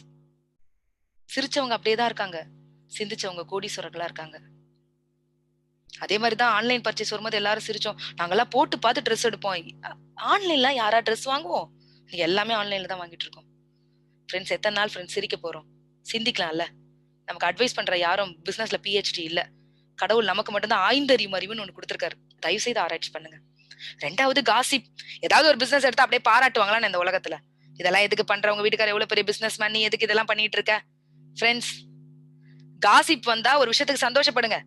S2: சிரிச்சவங்க அப்படியேதான் இருக்காங்க. சிந்திச்சவங்க கோடீஸ்வரர்களா இருக்காங்க. அதே மாதிரிதான் ஆன்லைன் பர்ச்சேஸ் வரும்போது எல்லாரும் சிரிச்சோம். நாங்கெல்லாம் போட்டு பார்த்து ட்ரெஸ் எடுப்போம். ஆன்லைன்ல யாரா ட்ரெஸ் வாங்குவோம்? எல்லாமே ஆன்லைன்ல தான் வாங்கிட்டு இருக்கோம். ஃப்ரெண்ட்ஸ் எத்தனை நாள் ஃப்ரெண்ட்ஸ் சிரிக்க போறோம்? சிந்திக்கலாம்ல. நமக்கு அட்வைஸ் பண்ற யாரும் பிசினஸ்ல பிஹெச்டி இல்ல. கடவுள் நமக்கு மட்டும்தான் ஆய்ந்தறியும் அறிவுன்னு ஒண்ணு கொடுத்திருக்காரு. தயவு செய்து ஆராய்ச்சி பண்ணுங்க. ரெண்டாவது காசிப். ஏதாவது ஒரு பிசினஸ் எடுத்து அப்படியே பாராட்டுவாங்களா இந்த உலகத்துல? இதெல்லாம் எதுக்கு பண்ற? உங்க வீட்டுக்காரர் எவ்வளவு பெரிய பிசினஸ் மேன், நீ எதுக்கு இதெல்லாம் பண்ணிட்டு இருக்க? ஃப்ரெண்ட்ஸ், காசிப் வந்தா ஒரு விஷயத்துக்கு சந்தோஷப்படுங்க.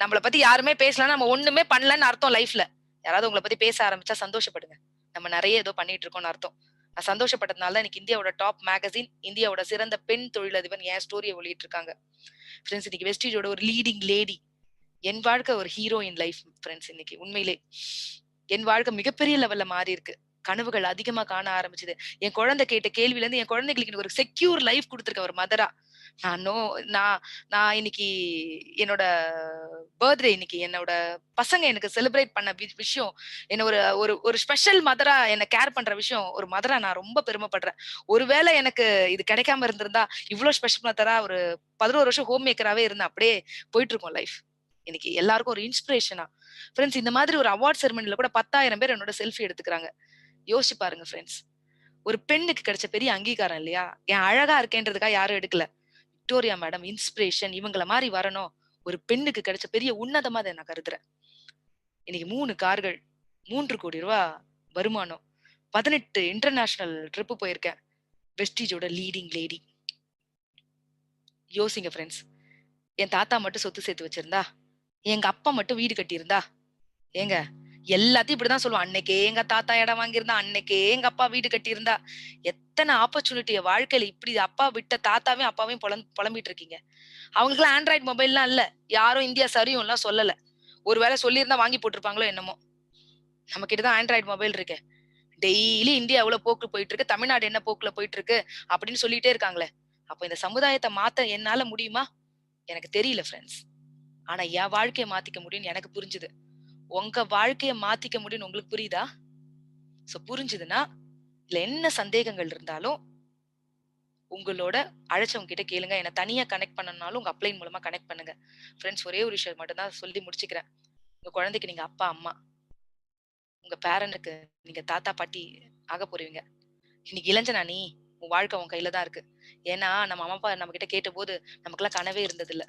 S2: நம்மளை பத்தி யாருமே பேசலாம், நம்ம ஒண்ணுமே பண்ணலன்னு அர்த்தம் லைஃப்ல. யாராவது உங்களை பத்தி பேச ஆரம்பிச்சா சந்தோஷப்படுங்க. நம்ம நிறைய ஏதோ பண்ணிட்டு இருக்கோம்னு அர்த்தம். நான் சந்தோஷப்பட்டதுனால இன்னைக்கு இந்தியாவோட டாப் மேகசின், இந்தியாவோட சிறந்த பெண் தொழிலதிபர் என் ஸ்டோரியை வெளியிட்டு இருக்காங்க. ஃப்ரெண்ட்ஸ், இன்னைக்கு வெஸ்டீஜோட ஒரு லீடிங் லேடி. என் வாழ்க்கை ஒரு ஹீரோ இன் லைஃப் ஃப்ரெண்ட்ஸ். இன்னைக்கு உண்மையிலே என் வாழ்க்கை மிகப்பெரிய லெவல்ல மாறி இருக்கு. கனவுகள் அதிகமா காண ஆரம்பிச்சது. என் குழந்தை கேட்ட கேள்வியில இருந்து என் குழந்தைகளுக்கு ஒரு செக்யூர் லைஃப் கொடுத்துருக்க ஒரு மதரா. நான் இன்னைக்கு என்னோட பர்த்டே, இன்னைக்கு என்னோட பசங்க எனக்கு செலிப்ரேட் பண்ண விஷயம், என்ன ஒரு ஒரு ஒரு ஸ்பெஷல் மதரா என்ன கேர் பண்ற விஷயம், ஒரு மதரா நான் ரொம்ப பெருமைப்படுறேன். ஒருவேளை எனக்கு இது கிடைக்காம இருந்திருந்தா இவ்வளவு ஸ்பெஷல் மதரா ஒரு 11 வருஷம் ஹோம் மேக்கராவே இருந்தேன். அப்படியே போயிட்டு இருக்கோம் லைஃப். இன்னைக்கு எல்லாருக்கும் ஒரு இன்ஸ்பிரேஷனா. ஃப்ரெண்ட்ஸ், இந்த மாதிரி ஒரு அவார்ட் செரமனில கூட 10,000 பேர் என்னோட செல்ஃபி எடுத்துக்கிறாங்க. யோசிச்சு பாருங்க ஃப்ரெண்ட்ஸ். ஒரு பெண்ணுக்கு கிடைச்ச பெரிய அங்கீகாரம் இல்லையா? என் அழகா இருக்கேன்றதுக்காக யாரும் எடுக்கல. விக்டோரியா மேடம் இன்ஸ்பிரேஷன், இவங்கள மாதிரி வரணும். ஒரு பெண்ணுக்கு கிடைச்ச பெரிய உன்னதமா அதை நான் கருதுறேன். இன்னைக்கு 3 கார்கள், 3 கோடி ரூபாய் வருமானம், 18 இன்டர்நேஷனல் ட்ரிப்பு போயிருக்கேன். வெஸ்டீஜோட லீடிங் லேடி. யோசிங்க ஃப்ரெண்ட்ஸ். என் தாத்தா மட்டும் சொத்து சேர்த்து வச்சிருந்தா, எங்க அப்பா மட்டும் வீடு கட்டியிருந்தா, ஏங்க எல்லாத்தையும் இப்படிதான் சொல்லுவோம். அன்னைக்கே எங்க தாத்தா இடம் வாங்கியிருந்தா, அன்னைக்கே எங்க அப்பா வீடு கட்டியிருந்தா. எத்தனை ஆப்பர்ச்சுனிட்டிய வாழ்க்கையில இப்படி அப்பா விட்ட தாத்தாவையும் அப்பாவையும் புலம்பிட்டு இருக்கீங்க. அவங்களுக்கு எல்லாம் ஆண்ட்ராய்டு மொபைல் எல்லாம் இல்ல. யாரும் இந்தியா சரியும் எல்லாம் சொல்லல. ஒருவேளை சொல்லியிருந்தா வாங்கி போட்டிருப்பாங்களோ என்னமோ. நம்ம கிட்டதான் ஆண்ட்ராய்டு மொபைல் இருக்கு. டெய்லி இந்தியா எவ்வளவு போக்கு போயிட்டு இருக்கு, தமிழ்நாடு என்ன போக்குல போயிட்டு இருக்கு அப்படின்னு சொல்லிட்டே இருக்காங்களே. அப்ப இந்த சமுதாயத்தை மாத்த என்னால முடியுமா? எனக்கு தெரியல ஃப்ரெண்ட்ஸ். ஆனா என் வாழ்க்கையை மாத்திக்க முடியும்னு எனக்கு புரிஞ்சுது. உங்க வாழ்க்கைய மாத்திக்க முடியும்னு உங்களுக்கு புரியுதா? சோ புரிஞ்சுதுன்னா, இல்ல என்ன சந்தேகங்கள் இருந்தாலும் உங்களோட அழைச்சவங்க கிட்ட கேளுங்க. என்ன தனியா கனெக்ட் பண்ணனாலும் உங்க அப்ளைன் மூலமா கனெக்ட் பண்ணுங்க. ஃப்ரெண்ட்ஸ், ஒரே ஒரு விஷயம் மட்டும் தான் சொல்லி முடிச்சுக்கிறேன். உங்க குழந்தைக்கு நீங்க அப்பா அம்மா, உங்க பேரனுக்கு நீங்க தாத்தா பாட்டி ஆக போறீங்க. இன்னைக்கு இளைஞனா நீ, உன் வாழ்க்கை உன் கையில தான் இருக்கு. ஏன்னா நம்ம அம்மா அப்பா நம்ம கிட்ட கேட்ட போது நமக்கெல்லாம் கனவே இருந்தது இல்ல.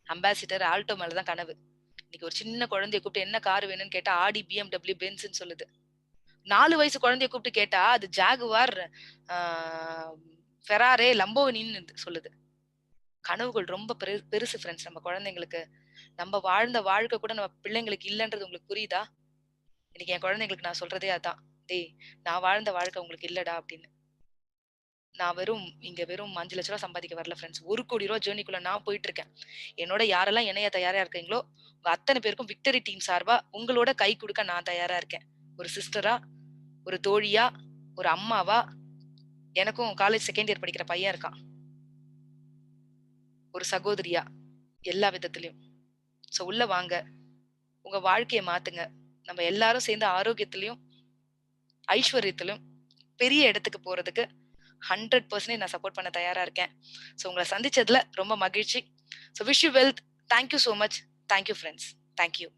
S2: அம்பாசிடர் ஆல்டோ மேலதான் கனவு. இன்னைக்கு ஒரு சின்ன குழந்தைய கூப்பிட்டு என்ன கார் வேணும்னு கேட்டா ஆடி, BMW, பென்ஸ்ன்னு சொல்லுது. 4 வயசு குழந்தைய கூப்பிட்டு கேட்டா அது ஜாகுவார், ஃபெராரே, லம்போனின்னு சொல்லுது. கனவுகள் ரொம்ப பெருசு ஃப்ரெண்ட்ஸ் நம்ம குழந்தைங்களுக்கு. நம்ம வாழ்ந்த வாழ்க்கை கூட நம்ம பிள்ளைங்களுக்கு இல்லைன்றது உங்களுக்கு புரியுதா? இன்னைக்கு என் குழந்தைங்களுக்கு நான் சொல்றதே அதான். டேய், நான் வாழ்ந்த வாழ்க்கை உங்களுக்கு இல்லடா அப்படின்னு. நான் இங்க வெறும் 5 லட்ச ரூபாய் சம்பாதிக்க வரல ஃப்ரெண்ட்ஸ். 1 கோடி ரூபாய் ஜேர்னிக்குள்ள நான் போயிட்டு இருக்கேன். என்னோட யாரெல்லாம் இணைய தயாரா இருக்கீங்களோ உங்க அத்தனை பேருக்கும் விக்டரி டீம் சார்பா உங்களோட கை கொடுக்க நான் தயாரா இருக்கேன். ஒரு சிஸ்டரா, ஒரு தோழியா, ஒரு அம்மாவா. எனக்கும் காலேஜ் செகண்ட் இயர் படிக்கிற பையன் இருக்கான். ஒரு சகோதரியா, எல்லா விதத்திலயும். சோ உள்ள வாங்க, உங்க வாழ்க்கைய மாத்துங்க. நம்ம எல்லாரும் சேர்ந்து ஆரோக்கியத்திலையும் ஐஸ்வர்யத்திலும் பெரிய இடத்துக்கு போறதுக்கு 100% நான் சப்போர்ட் பண்ண தயாரா இருக்கேன். சோ உங்களை சந்திச்சதுல ரொம்ப மகிழ்ச்சி. So wish you wealth. Thank you so much. Thank you friends. Thank you.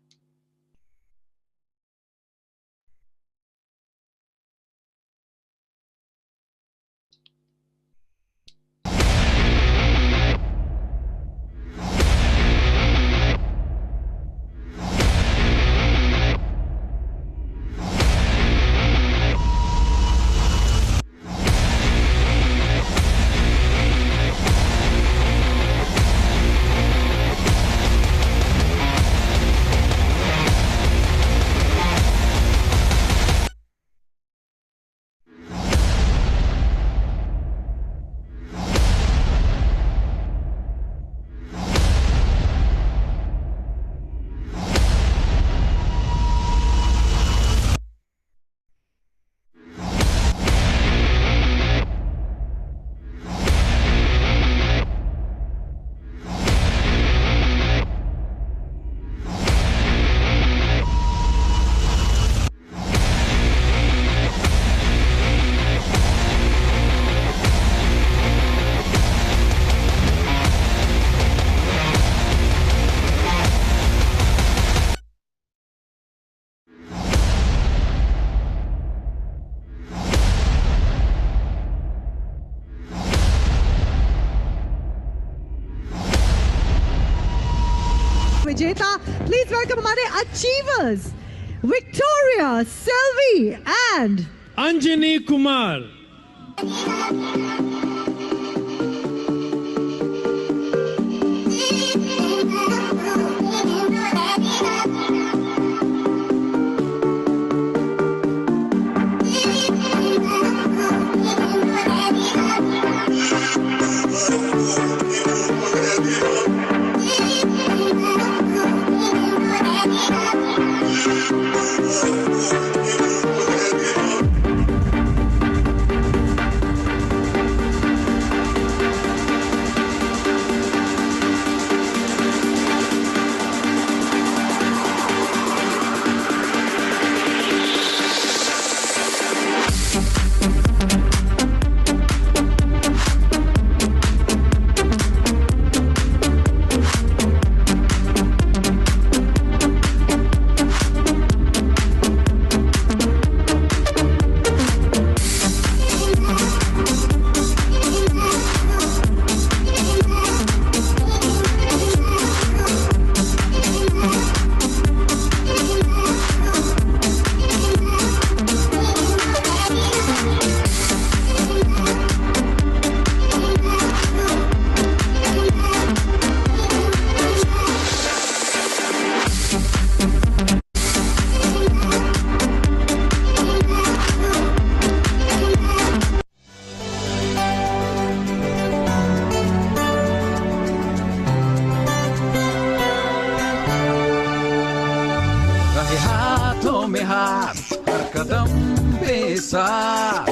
S3: विजेता. Please welcome हमारे achievers Victoria, Selvi and
S4: Anjani Kumar.
S5: हाथों में हाथ हर कदम पे साथ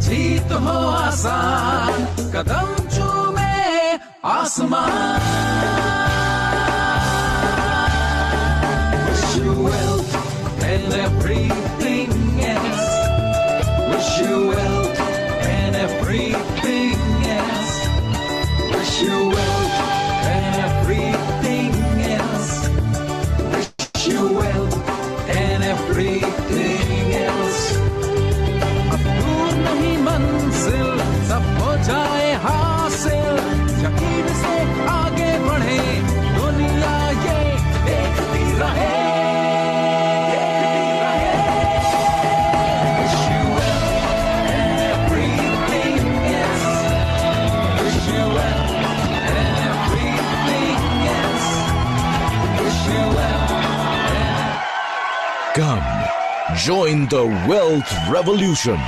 S5: जीत हो आसान कदम चूमे आसमान wish you well and everything else wish you well and everything else wish you well and everything else wish you well everything else अब दूर नहीं मंजिल सब हो जाए हासिल यकीन से आगे बढ़े दुनिया ये देखती रहे wish you well and everything else wish you well and everything else wish you well
S1: Come, join the wealth revolution.